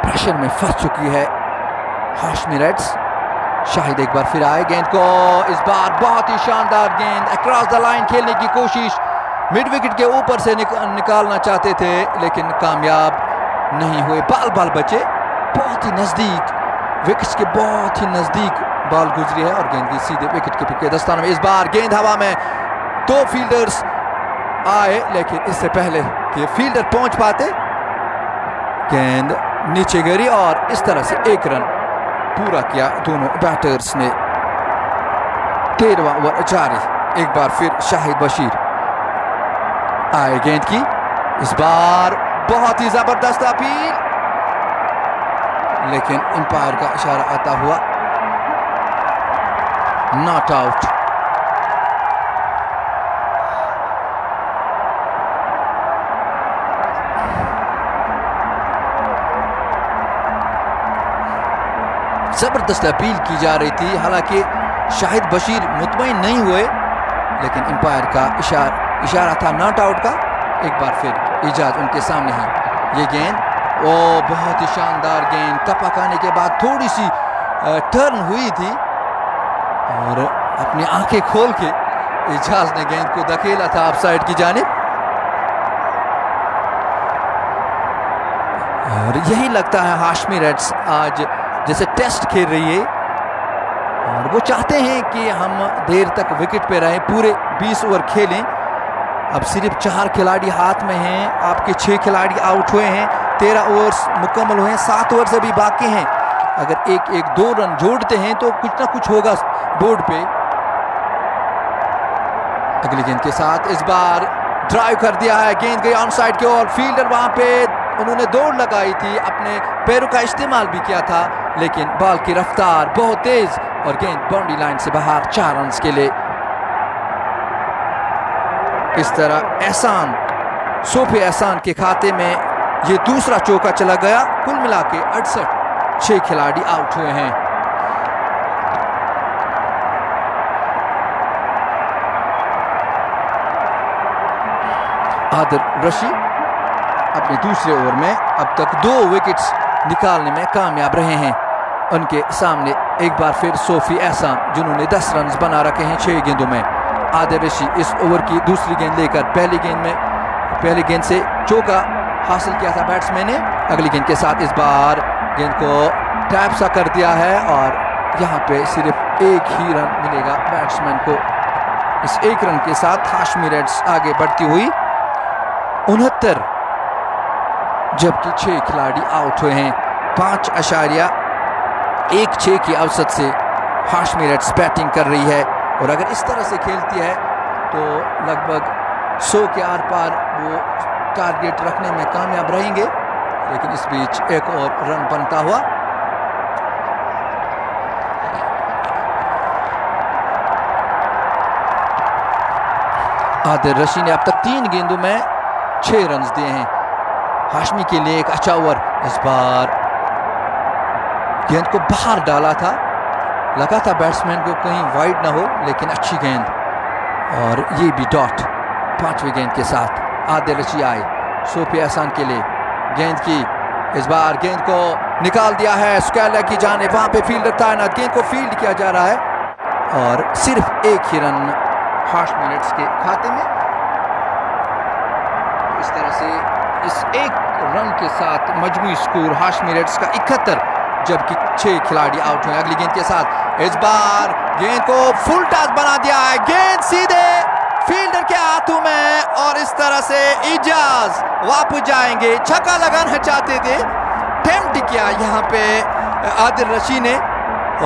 प्रेशर में फंस चुकी है हाशमी रेड्स। शाहिद एक बार फिर आए, गेंद को इस बार बहुत ही शानदार गेंद अक्रॉस द लाइन खेलने की कोशिश, मिड विकेट के ऊपर से निकालना चाहते थे लेकिन कामयाब नहीं हुए। बाल बचे, बहुत ही नजदीक, विकेट्स के बहुत ही नजदीक बॉल गुजरी है और गेंद की सीधे विकेट के दस्ताने में। इस बार गेंद हवा में, 2 फील्डर्स आए लेकिन इससे पहले कि फील्डर पहुंच पाते गेंद नीचे गिरी और इस तरह से 1 रन पूरा किया दोनों बैटर्स ने। 13वां ओवर जारी। एक बार फिर शाहिद बशीर आए, गेंद की इस बार बहुत ही जबरदस्त अपील, लेकिन अंपायर का इशारा आता हुआ नॉट आउट। जबरदस्त अपील की जा रही थी। हालांकि शाहिद बशीर मुतमईन नहीं हुए, लेकिन अंपायर का इशारा था नॉट आउट का। एक बार फिर इजाज उनके सामने है। ये गेंद, वो बहुत ही शानदार गेंद, टपक आने के बाद थोड़ी सी टर्न हुई थी और अपनी आंखें खोल के इजाज ने गेंद को धकेला था ऑफसाइड की जानिब। और यही लगता है हाशमी रेड्स आज जैसे टेस्ट खेल रही है और वो चाहते हैं कि हम देर तक विकेट पे रहें, पूरे 20 ओवर खेलें। अब सिर्फ 4 खिलाड़ी हाथ में हैं, आपके 6 खिलाड़ी आउट हुए हैं, 13 ओवर्स मुकम्मल हुए हैं, 7 ओवर्स अभी बाकी हैं। अगर 1-2 रन जोड़ते हैं तो कुछ ना कुछ होगा बोर्ड पे। अगली गेंद के साथ इस बार ड्राइव कर दिया है, गेंद गई ऑन साइड की ओर। फील्डर वहां पे उन्होंने दौड़ लगाई थी, अपने पैरों का इस्तेमाल भी किया था, लेकिन बॉल की रफ्तार बहुत तेज और गेंद बाउंड्री लाइन से बाहर। 4 रन के लिए इस तरह एहसान, सोफे एहसान के खाते में ये दूसरा चौका चला गया। कुल मिला के 68, 6 खिलाड़ी आउट हुए हैं। आदिल रशीद अपने दूसरे ओवर में अब तक 2 विकेट्स निकालने में कामयाब रहे हैं। उनके सामने एक बार फिर सोफी एहसान, जिन्होंने 10 रन बना रखे हैं 6 गेंदों में। आदिल रशीद इस ओवर की दूसरी गेंद लेकर पहली गेंद से चौका हासिल किया था बैट्समैन ने। अगली गेंद के साथ इस बार गेंद को टैप सा कर दिया है और यहाँ पे सिर्फ 1 ही रन मिलेगा बैट्समैन को। इस 1 रन के साथ हाशमी रेड्स आगे बढ़ती हुई 69 जबकि 6 खिलाड़ी आउट हुए हैं। 5.16 की औसत से हाशमी रेड्स बैटिंग कर रही है और अगर इस तरह से खेलती है तो लगभग 100 के आर पार वो टारगेट रखने में कामयाब रहेंगे। लेकिन इस बीच एक और रन बनता हुआ। आदिल रशीद ने अब तक 3 गेंदों में 6 रन दिए हैं। हाशमी के लिए एक अच्छा ओवर। इस बार गेंद को बाहर डाला था, लगा था बैट्समैन को कहीं वाइड ना हो, लेकिन अच्छी गेंद और ये भी डॉट 5वीं गेंद के साथ। आदिल रशीद आए सोफी एहसान के लिए, गेंद की इस बार गेंद को निकाल दिया है स्क्वायर लेग की जानिब। वहां पे फील्डर तैनात, गेंद को फील्ड किया जा रहा है और सिर्फ एक ही रन हाशमी रेड्स के खाते में। इस तरह से इस एक रन के साथ मजमूई स्कोर हाशमी रेड्स का 71, जबकि 6 खिलाड़ी आउट हुए। अगली गेंद के साथ इस बार गेंद को फुल टॉस बना दिया है, गेंद सीधे फील्डर के हाथों में और इस तरह से इजाज वापस जाएंगे। छक्का लगाना चाहते थे, अटेम्प्ट किया यहाँ पे आदिल रशीद ने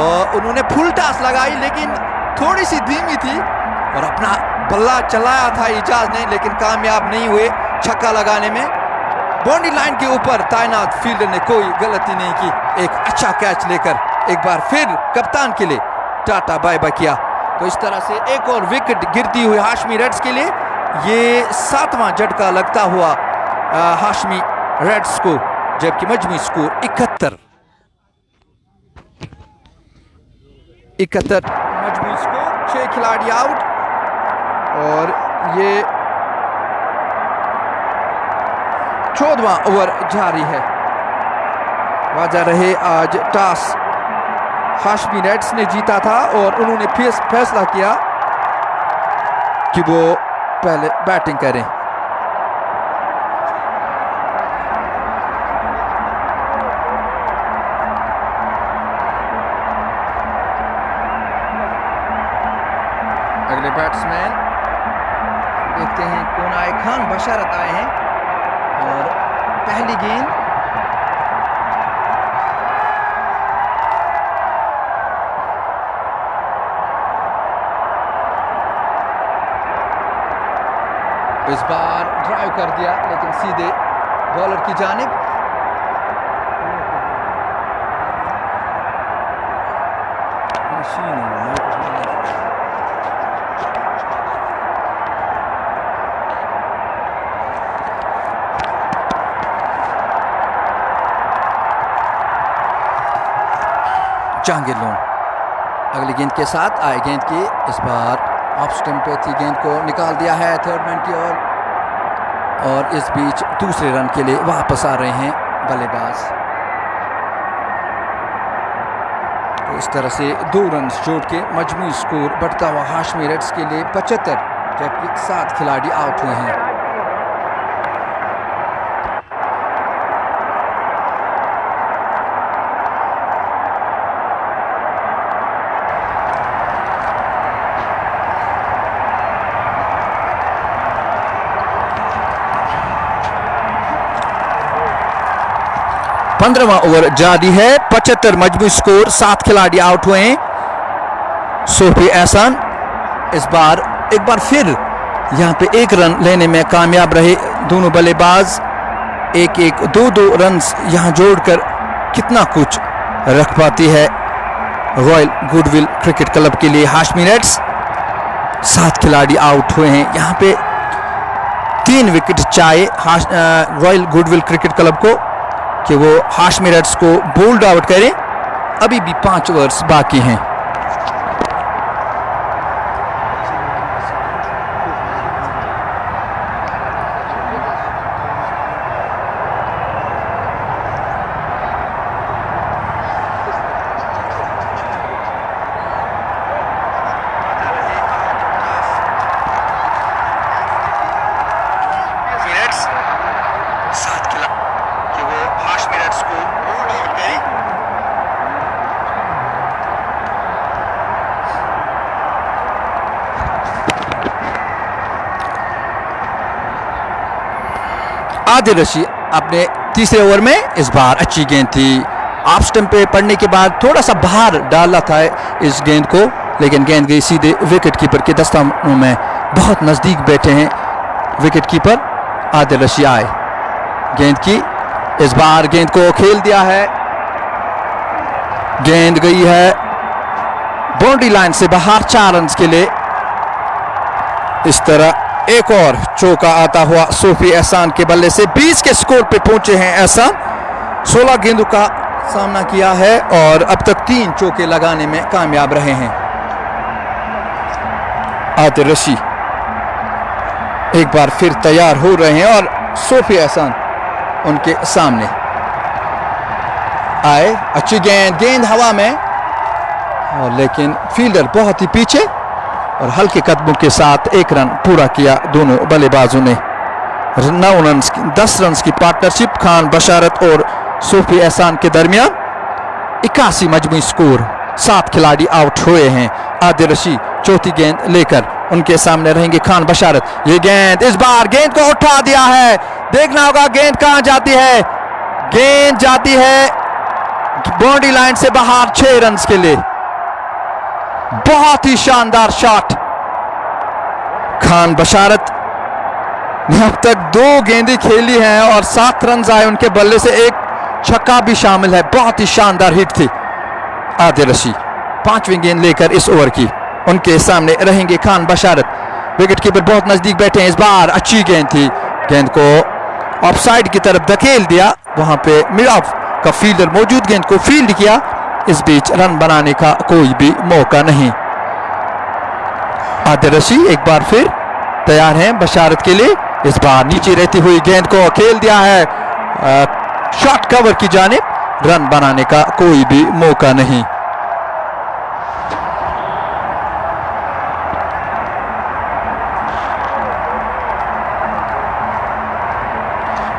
और उन्होंने फुल टॉस लगाई लेकिन थोड़ी सी धीमी थी और अपना बल्ला चलाया था इजाज ने, लेकिन कामयाब नहीं हुए छक्का लगाने में। बाउंड्री लाइन के ऊपर तैनात फील्डर ने कोई गलती नहीं की, एक अच्छा कैच लेकर एक बार फिर कप्तान के लिए टाटा बाय बाय किया। तो इस तरह से एक और विकेट गिरती हुई हाशमी रेड्स के लिए। ये 7वां झटका लगता हुआ हाशमी रेड्स को, जबकि मजमूई स्कोर 71 मजमूई स्कोर। 6 खिलाड़ी आउट और ये 14वां ओवर जारी है। वजह रहे आज टॉस हाशमी रेड्स ने जीता था और उन्होंने फैसला किया कि वो पहले बैटिंग करें। अगले बैट्समैन देखते हैं कौन आए। खान बशारत आए हैं और पहली गेंद इस बार ड्राइव कर दिया लेकिन सीधे बॉलर की जानिब। जहांगीर लोन अगली गेंद के साथ आए। गेंद की इस बार ऑफ स्टंप पे थी, गेंद को निकाल दिया है थर्ड मैन की ओर और इस बीच दूसरे रन के लिए वापस आ रहे हैं बल्लेबाज। तो इस तरह से 2 रन जोड़ के मजमूई स्कोर बढ़ता हुआ हाशमी रेड्स के लिए 75, जबकि 7 खिलाड़ी आउट हुए हैं। पंद्रहवां ओवर जारी है। 75 मजमूई स्कोर, 7 खिलाड़ी आउट हुए हैं। सोफी एहसान इस बार एक बार फिर यहां पे 1 रन लेने में कामयाब रहे। दोनों बल्लेबाज 1-1 2-2 रन यहां जोड़कर कितना कुछ रख पाती है रॉयल गुडविल क्रिकेट क्लब के लिए हाशमी रेड्स। 7 खिलाड़ी आउट हुए हैं। यहां पे 3 विकेट चाहिए रॉयल गुडविल क्रिकेट क्लब को कि वो हाशमी रेड्स को बोल्ड आउट करें। अभी भी 5 ओवर्स बाकी हैं। आदिल रशीद अपने तीसरे ओवर में इस बार अच्छी गेंद थी, ऑफ स्टंप पे पड़ने के बाद थोड़ा सा बाहर डाला था इस गेंद को, लेकिन गेंद गई सीधे विकेट कीपर के दस्तानों में। बहुत नजदीक बैठे हैं विकेट कीपर आदिल रशीद आए। गेंद की इस बार गेंद को खेल दिया है, गेंद गई है बाउंड्री लाइन से बाहर 4 रन के लिए। इस तरह एक और चौका आता हुआ सोफी एहसान के बल्ले से 20 के स्कोर पे पहुंचे हैं एहसान। 16 गेंदों का सामना किया है और अब तक 3 चौके लगाने में कामयाब रहे हैं। आदिल रशीद एक बार फिर तैयार हो रहे हैं और सोफी एहसान उनके सामने आए। अच्छी गेंद हवा में, और लेकिन फील्डर बहुत ही पीछे और हल्के कदमों के साथ 1 रन पूरा किया दोनों बल्लेबाजों ने। 9 रन 10 रन की पार्टनरशिप खान बशारत और सोफी एहसान के दरमियान। 81 मजमूई स्कोर, 7 खिलाड़ी आउट हुए हैं। आदिल रशीद चौथी गेंद लेकर उनके सामने रहेंगे खान बशारत। ये गेंद इस बार गेंद को उठा दिया है, देखना होगा गेंद कहां जाती है। गेंद जाती है बाउंड्री लाइन से बाहर 6 रन के लिए। बहुत ही शानदार शॉट। खान बशारत ने अब तक 2 गेंदें खेली हैं और 7 रन आए उनके बल्ले से, 1 छक्का भी शामिल है। बहुत ही शानदार हिट थी। आदिल रशीद 5वीं गेंद लेकर इस ओवर की उनके सामने रहेंगे खान बशारत। विकेट कीपर बहुत नजदीक बैठे हैं। इस बार अच्छी गेंद थी, गेंद को ऑफसाइड की तरफ धकेल दिया, वहां पे मिड ऑफ का फील्डर मौजूद गेंद को फील्ड किया। इस बीच रन बनाने का कोई भी मौका नहीं। आदिल रशीद एक बार फिर तैयार हैं बशारत के लिए। इस बार नीचे रहती हुई गेंद को खेल दिया है शॉर्ट कवर की जानिब, रन बनाने का कोई भी मौका नहीं।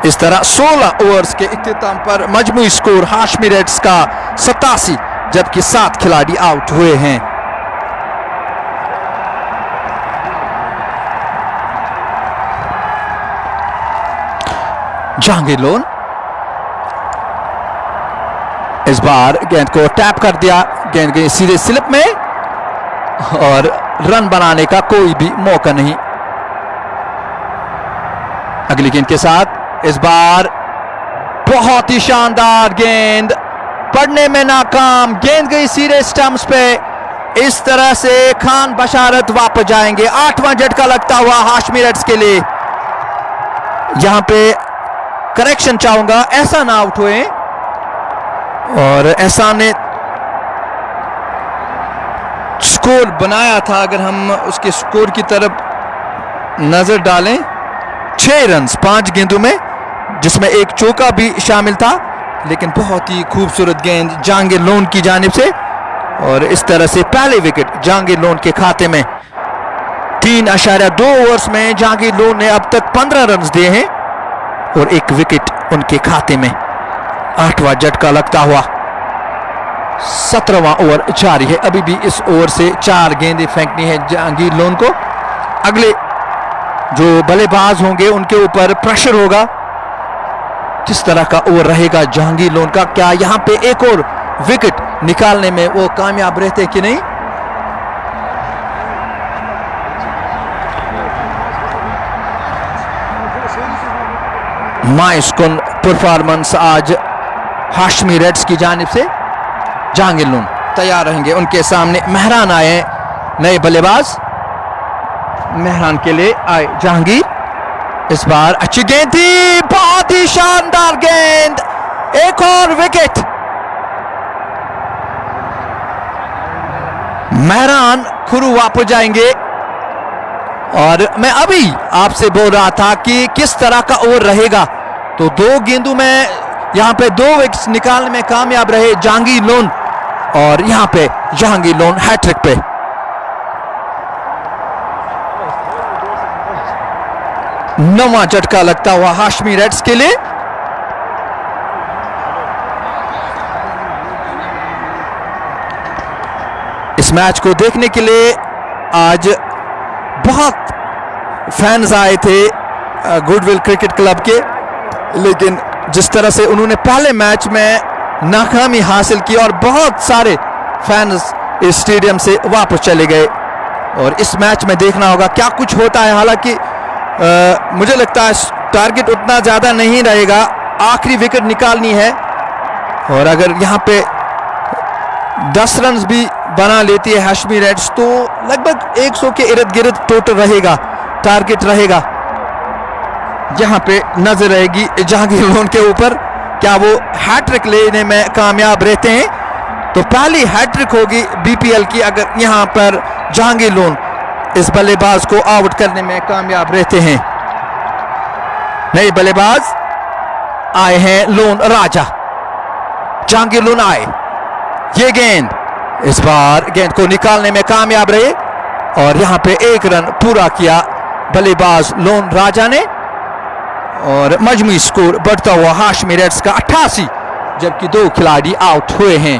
इस तरह 16 ओवर्स के इख्तिताम पर मजमूई स्कोर हाशमी रेड्स का 87, जबकि 7 खिलाड़ी आउट हुए हैं। जहांगीर लोन इस बार गेंद को टैप कर दिया, गेंद गई सीधे स्लिप में और रन बनाने का कोई भी मौका नहीं। अगली गेंद के साथ इस बार बहुत ही शानदार गेंद, पड़ने में नाकाम, गेंद गई सीधे स्टंप्स पे। इस तरह से खान बशारत वापस जाएंगे। 8वां झटका लगता हुआ हाशमी रेड्स के लिए। यहां पे करेक्शन चाहूंगा, ऐसा ना आउट हुए और ऐसा ने स्कोर बनाया था। अगर हम उसके स्कोर की तरफ नजर डालें, 6 रन 5 गेंदों में, जिसमें 1 चौका भी शामिल था। लेकिन बहुत ही खूबसूरत गेंद जहांगीर लोन की जानिब से, और इस तरह से पहले विकेट जहांगीर लोन के खाते में। 3.2 ओवर्स में जहांगीर लोन ने अब तक 15 रन दिए हैं और 1 विकेट उनके खाते में। 8वां झटका लगता हुआ 17वां ओवर जारी है। अभी भी इस ओवर से 4 गेंदें फेंकनी है जहांगीर लोन को। अगले जो बल्लेबाज होंगे उनके ऊपर प्रेशर होगा। किस तरह का ओवर रहेगा जहांगीर लोन का, क्या यहां पे एक और विकेट निकालने में वो कामयाब रहते कि नहीं। माइस्कुन परफॉर्मेंस आज हाशमी रेड्स की जानिब से। जहांगीर लोन तैयार रहेंगे, उनके सामने मेहरान आए नए बल्लेबाज। मेहरान के लिए आए जहांगीर। इस बार अच्छी गेंद थी, बहुत ही शानदार गेंद, 1 और विकेट। मेहरान खुरू वापस जाएंगे। और मैं अभी आपसे बोल रहा था कि किस तरह का ओवर रहेगा, तो 2 गेंदों में यहां पे 2 विकेट्स निकालने में कामयाब रहे जहांगीर लोन, और यहां पे जहांगीर लोन हैट्रिक पे। नौवां झटका लगता हुआ हाशमी रेड्स के लिए। इस मैच को देखने के लिए आज बहुत फैंस आए थे गुडविल क्रिकेट क्लब के, लेकिन जिस तरह से उन्होंने पहले मैच में नाकामी हासिल की और बहुत सारे फैंस इस स्टेडियम से वापस चले गए, और इस मैच में देखना होगा क्या कुछ होता है। हालांकि मुझे लगता है टारगेट उतना ज़्यादा नहीं रहेगा, आखिरी विकेट निकालनी है, और अगर यहाँ पे 10 रन भी बना लेती है हाशमी रेड्स तो लगभग 100 के इर्द गिर्द टोटल रहेगा, टारगेट रहेगा। यहाँ पे नजर रहेगी जहांगीर लोन के ऊपर, क्या वो हैट्रिक लेने में कामयाब रहते हैं। तो पहली हैट्रिक होगी बीपीएल की अगर यहाँ पर जहांगीर लोन इस बल्लेबाज को आउट करने में कामयाब रहते हैं। नए बल्लेबाज आए हैं लोन राजा, जहांगीर लोन आए, ये गेंद इस बार गेंद को निकालने में कामयाब रहे और यहां पे 1 रन पूरा किया बल्लेबाज लोन राजा ने, और मजमूई स्कोर बढ़ता हुआ हाशमी रेड्स का 88, जबकि 2 खिलाड़ी आउट हुए हैं।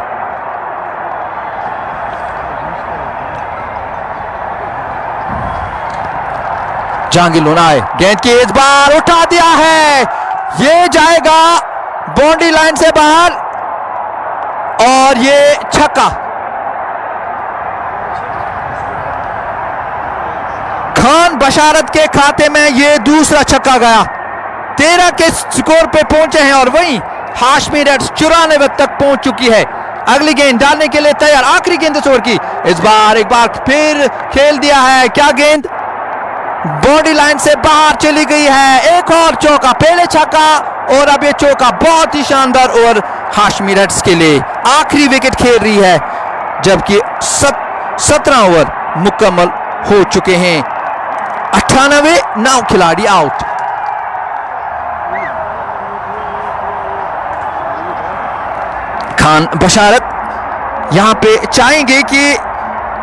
जहांगीर लोन आए, गेंद की इस बार उठा दिया है, ये जाएगा बाउंड्री लाइन से बाहर और ये छक्का। खान बशारत के खाते में ये दूसरा छक्का गया, 13 के स्कोर पे पहुंचे हैं और वहीं हाशमी रेड्स 94 तक पहुंच चुकी है। अगली गेंद डालने के लिए तैयार, आखिरी गेंद इस ओवर की, इस बार एक बार फिर खेल दिया है, क्या गेंद बॉडी लाइन से बाहर चली गई है। एक और चौका, पहले छक्का और अब ये चौका, बहुत ही शानदार ओवर हाशमी रेड्स के लिए। आखिरी विकेट खेल रही है जबकि 17 ओवर मुकम्मल हो चुके हैं। 98, 9 खिलाड़ी आउट। खान बशारत यहां पे चाहेंगे कि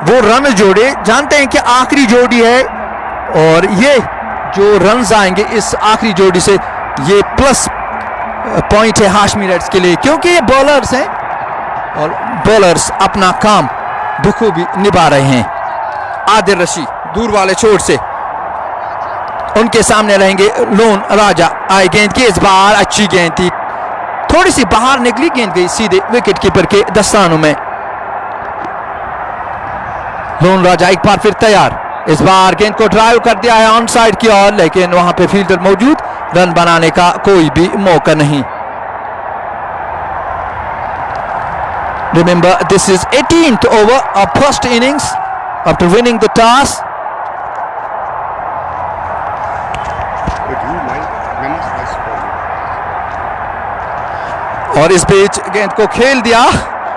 वो रन जोड़े, जानते हैं कि आखिरी जोड़ी है और ये जो रन्स आएंगे इस आखिरी जोड़ी से ये प्लस पॉइंट है हाशमी रेड्स के लिए, क्योंकि ये बॉलर्स हैं और बॉलर्स अपना काम बखूबी निभा रहे हैं। आदिल रशीद दूर वाले छोर से, उनके सामने रहेंगे लोन राजा, आए गेंद की इस बार, अच्छी गेंद थी, थोड़ी सी बाहर निकली, गेंद गई सीधे विकेट कीपर के दस्तानों में। लोन राजा एक बार फिर तैयार, इस बार गेंद को ड्राइव कर दिया है ऑन साइड की ओर, लेकिन वहां पे फील्डर मौजूद, रन बनाने का कोई भी मौका नहीं। Remember, this is 18th over of first innings after winning the toss. और इस बीच गेंद को खेल दिया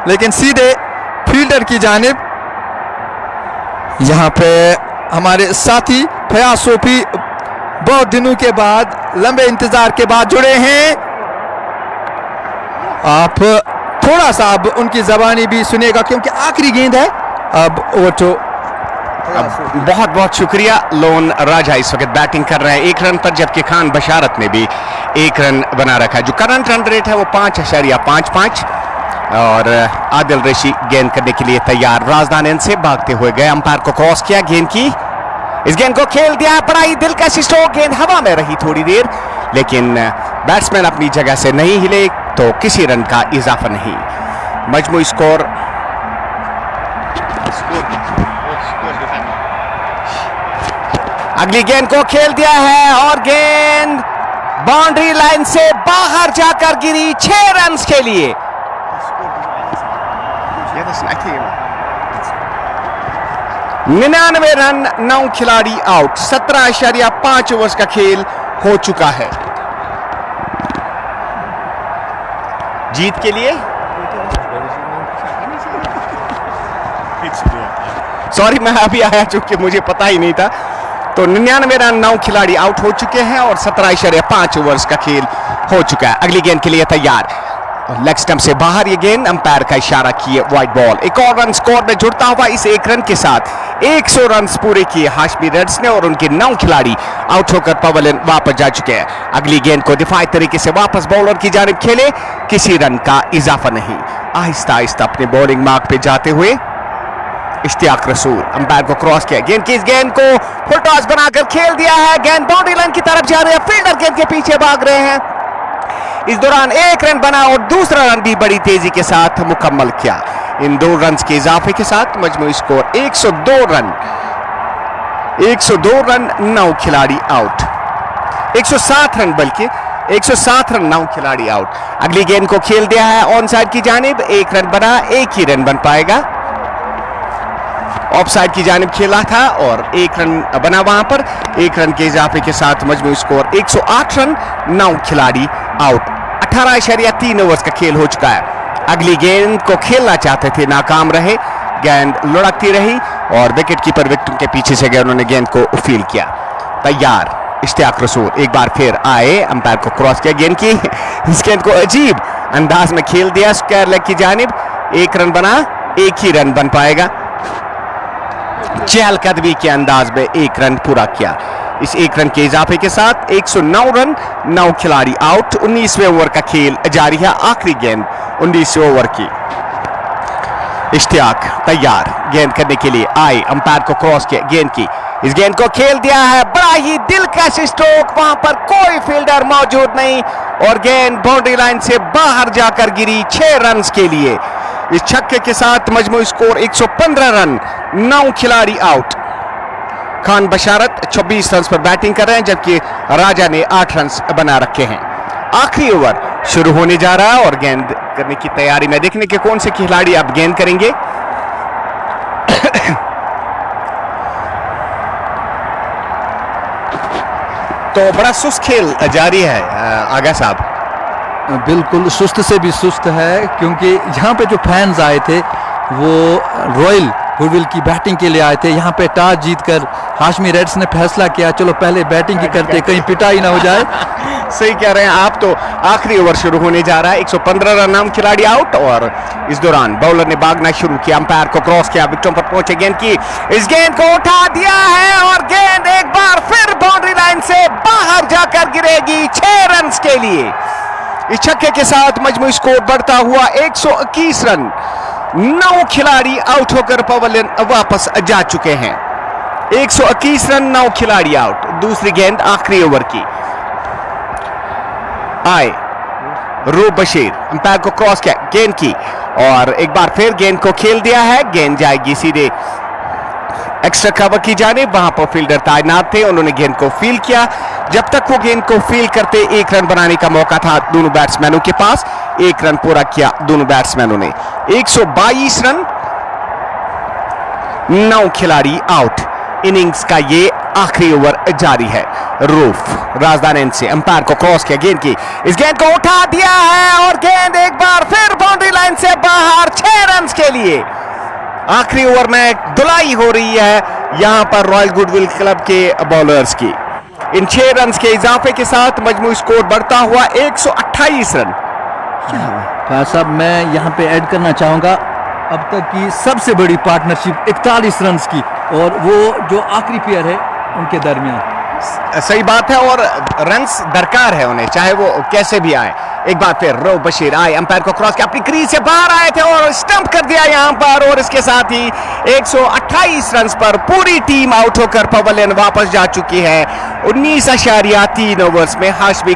लेकिन सीधे फील्डर की जानिब। यहां पे हमारे साथी फयाज सोफी बहुत दिनों के बाद, लंबे इंतजार के बाद जुड़े हैं। आप थोड़ा सा अब उनकी जबानी भी सुनेगा क्योंकि आखिरी गेंद है। अब वो तो बहुत बहुत शुक्रिया। लोन राजा इस वक्त बैटिंग कर रहे हैं 1 रन पर, जबकि खान बशारत ने भी 1 रन बना रखा है। जो करंट रन रेट है वो 5.55 और आदिल रशीद गेंद करने के लिए तैयार, राजदान एंड से भागते हुए गए, अंपायर को क्रॉस किया, गेंद की इस गेंद को खेल दिया, बड़ा ही दिलकश स्ट्रोक, गेंद हवा में रही थोड़ी देर लेकिन बैट्समैन अपनी जगह से नहीं हिले तो किसी रन का इजाफा नहीं। मजमूई स्कोर अगली गेंद को खेल दिया है और गेंद बाउंड्री लाइन से बाहर जाकर गिरी 6 रन के लिए। 99 रन, 9 खिलाड़ी आउट, 17.5 ओवर्स का खेल हो चुका है। जीत के लिए सॉरी, मैं अभी आया चूंकि मुझे पता ही नहीं था। तो 99 रन, 9 खिलाड़ी आउट हो चुके हैं और 17.5 ओवर्स का खेल हो चुका है। अगली गेंद के लिए तैयार, लेग स्टंप से बाहर ये गेंद, अंपायर का इशारा किए वाइड बॉल। एक और रन स्कोर में जुड़ता हुआ इस 1 रन के साथ 100 रन पूरे किए हाशमी रेड्स ने और उनके 9 खिलाड़ी आउट होकर पवेलियन वापस जा चुके हैं। अगली गेंद को दिफाई तरीके से वापस बॉलर की जानिब खेले, किसी रन का इजाफा नहीं। आहिस्ता आहिस्ता अपने बॉलिंग मार्क पे जाते हुए इश्तियाक रसूल, अंपायर को क्रॉस किया, गेंद की इस गेंद को फुल टॉस बनाकर खेल दिया है, गेंद बाउंड्री लाइन की तरफ जा रही है, फील्डर गेंद के पीछे भाग रहे हैं। इस दौरान एक रन बना और दूसरा रन भी बड़ी तेजी के साथ मुकम्मल किया। इन 2 रन के इजाफे के साथ मजमूई स्कोर 102 रन। 102 रन, 9 खिलाड़ी आउट। 107 रन, बल्कि 107 रन, 9 खिलाड़ी आउट। अगली गेंद को खेल दिया है ऑन साइड की जानिब। 1 रन बना, 1 ही रन बन पाएगा। ऑफ साइड की जानिब खेला था और 1 रन बना वहां पर। 1 रन के इजाफे के साथ मजमूई स्कोर 108 रन, 9 खिलाड़ी आउट। 18.3 ओवर्स का खेल हो चुका है। अगली गेंद को खेलना चाहते थे, नाकाम रहे। गेंद लुढ़कती रही और विकेट कीपर विकेट के पीछे से गए, उन्होंने गेंद को फील किया। तैयार इश्तियाक रसूल एक बार फिर आए, अंपायर को क्रॉस किया गेंद की। इस गेंद को अजीब अंदाज में खेल दिया स्क्वायर लेग की जानिब। 1 रन बना, 1 ही रन बन पाएगा। चहलकदमी के अंदाज में 1 रन पूरा किया। इस 1 रन के इजाफे के साथ 109 रन, 9 खिलाड़ी आउट। 19वें ओवर का खेल जारी है। आखिरी गेंद 19वें ओवर की। इश्तियाक तैयार गेंद करने के लिए आए, अंपायर को क्रॉस किया गेंद की। इस गेंद को खेल दिया है, बड़ा ही दिलकश स्ट्रोक, वहां पर कोई फील्डर मौजूद नहीं और गेंद बाउंड्री लाइन से बाहर जाकर गिरी। 6 रन के लिए। इस छक्के के साथ मजमूई स्कोर 115 रन, 9 खिलाड़ी आउट। खान बशारत 24 रन पर बैटिंग कर रहे हैं, जबकि राजा ने 8 रन बना रखे हैं। आखिरी ओवर शुरू होने जा रहा है और गेंद करने की तैयारी में देखने के कौन से खिलाड़ी अब गेंद करेंगे। तो बड़ा सुस्त खेल जारी है आगा साहब। बिल्कुल सुस्त से भी सुस्त है, क्योंकि यहाँ पे जो फैंस आए थे वो रॉयल गुडविल की बैटिंग के लिए आए थे। यहाँ पे टॉस जीतकर हाशमी रेड्स ने फैसला किया चलो पहले बैटिंग ही करते, कहीं पिटाई ना हो जाए। सही कह रहे हैं आप। तो आखिरी ओवर शुरू होने जा रहा है। 115 रन, 9 खिलाड़ी आउट और इस दौरान बॉलर ने भागना शुरू किया, अंपायर को क्रॉस किया, विकेटों पर पहुंचे गेंद की। इस गेंद को उठा दिया है और गेंद एक बार फिर बाउंड्री लाइन से बाहर जाकर गिरेगी। 6 रन के लिए। इस छक्के के साथ मजमूई स्कोर बढ़ता हुआ 121 रन। 9 खिलाड़ी आउट होकर पवेलियन वापस जा चुके हैं। 121 रन, 9 खिलाड़ी आउट। दूसरी गेंद आखिरी ओवर की। आए रूब बशीर, अंपायर को क्रॉस किया गेंद की और एक बार फिर गेंद को खेल दिया है। गेंद जाएगी सीधे एक्स्ट्रा कवर की जानिब। वहां पर फील्डर तैनात थे, उन्होंने गेंद को फील किया। जब तक वो गेंद को फील करते 1 रन बनाने का मौका था दोनों बैट्समैनों के पास। 1 रन पूरा किया दोनों बैट्समैनों ने। 122 रन, 9 खिलाड़ी आउट। इनिंग्स का ये आखिरी ओवर जारी है। रूफ राजधानी से अंपायर को क्रॉस किया गेंद की। इस गेंद को उठा दिया है और गेंद एक बार फिर बाउंड्री लाइन से बाहर। 6 रन के लिए। आखिरी ओवर में धुलाई हो रही है यहां पर रॉयल गुडविल क्लब के बॉलर्स की। इन 6 रन के इजाफे के साथ मजमूई स्कोर बढ़ता हुआ 128 रन। साहब मैं यहाँ पे ऐड करना चाहूँगा अब तक की सबसे बड़ी पार्टनरशिप 41 रन की, और वो जो आखिरी पेयर है उनके दरमियान। सही बात है और रन्स दरकार है उन्हें, चाहे वो कैसे भी आए। एक बार फिर रो बशीर आए, अंपायर को क्रॉस किया, अपनी क्रीज से बाहर आए थे और स्टंप कर दिया यहां पर। और इसके साथ ही 128 रन पर पूरी टीम आउट होकर पवेलियन वापस जा चुकी है। 19.3 ओवर्स में हाशमी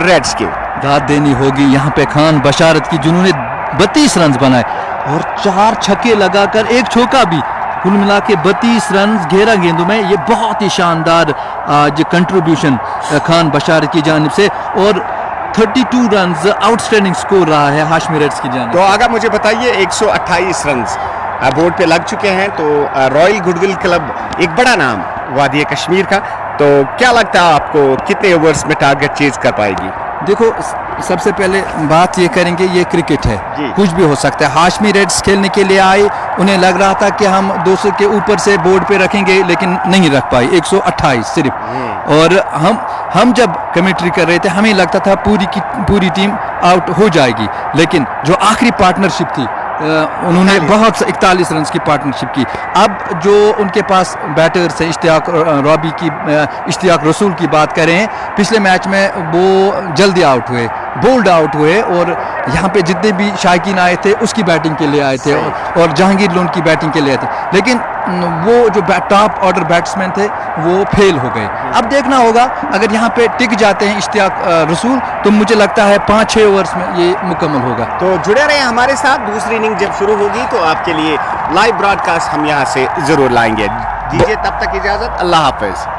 रेड्स की दाद देनी होगी यहाँ पे खान बशारत की, जिन्होंने 32 रन बनाए और 4 छक्के लगाकर 1 चौका भी। कुल मिला के 32 रन 11 गेंदों में। ये बहुत ही शानदार आज कंट्रीब्यूशन खान बशारत की जानिब से, और 32 रन आउटस्टैंडिंग स्कोर रहा है हाशमी रेड्स की जानिब। तो आगे मुझे बताइए 128 रन बोर्ड पे लग चुके हैं। तो रॉयल गुडविल क्लब एक बड़ा नाम वादी कश्मीर का, तो क्या लगता है आपको कितने ओवर्स में टारगेट चेज कर पाएगी? देखो सबसे पहले बात ये करेंगे, ये क्रिकेट है, कुछ भी हो सकता है। हाशमी रेड्स खेलने के लिए आए, उन्हें लग रहा था कि हम 200 के ऊपर से बोर्ड पे रखेंगे, लेकिन नहीं रख पाए। 128 सिर्फ। और हम जब कमेंट्री कर रहे थे हमें लगता था पूरी टीम आउट हो जाएगी, लेकिन जो आखिरी पार्टनरशिप थी उन्होंने बहुत 41 रन की पार्टनरशिप की। अब जो उनके पास बैटर्स हैं, इश्तियाक रसूल की बात करें, पिछले मैच में वो जल्दी आउट हुए बोल्ड आउट हुए और यहाँ पे जितने भी शायकीन आए थे उसकी बैटिंग के लिए आए थे और जहांगीर लोन की बैटिंग के लिए आए थे, लेकिन वो जो टॉप ऑर्डर बैट्समैन थे वो फेल हो गए। अब देखना होगा अगर यहाँ पे टिक जाते हैं इश्तियाक रसूल तो मुझे लगता है 5-6 ओवर्स में ये मुकम्मल होगा। तो जुड़े रहे हमारे साथ, दूसरी इनिंग जब शुरू होगी तो आपके लिए लाइव ब्रॉडकास्ट हम यहाँ से जरूर लाएंगे। दीजिए तब तक इजाजत, अल्लाह हाफिज।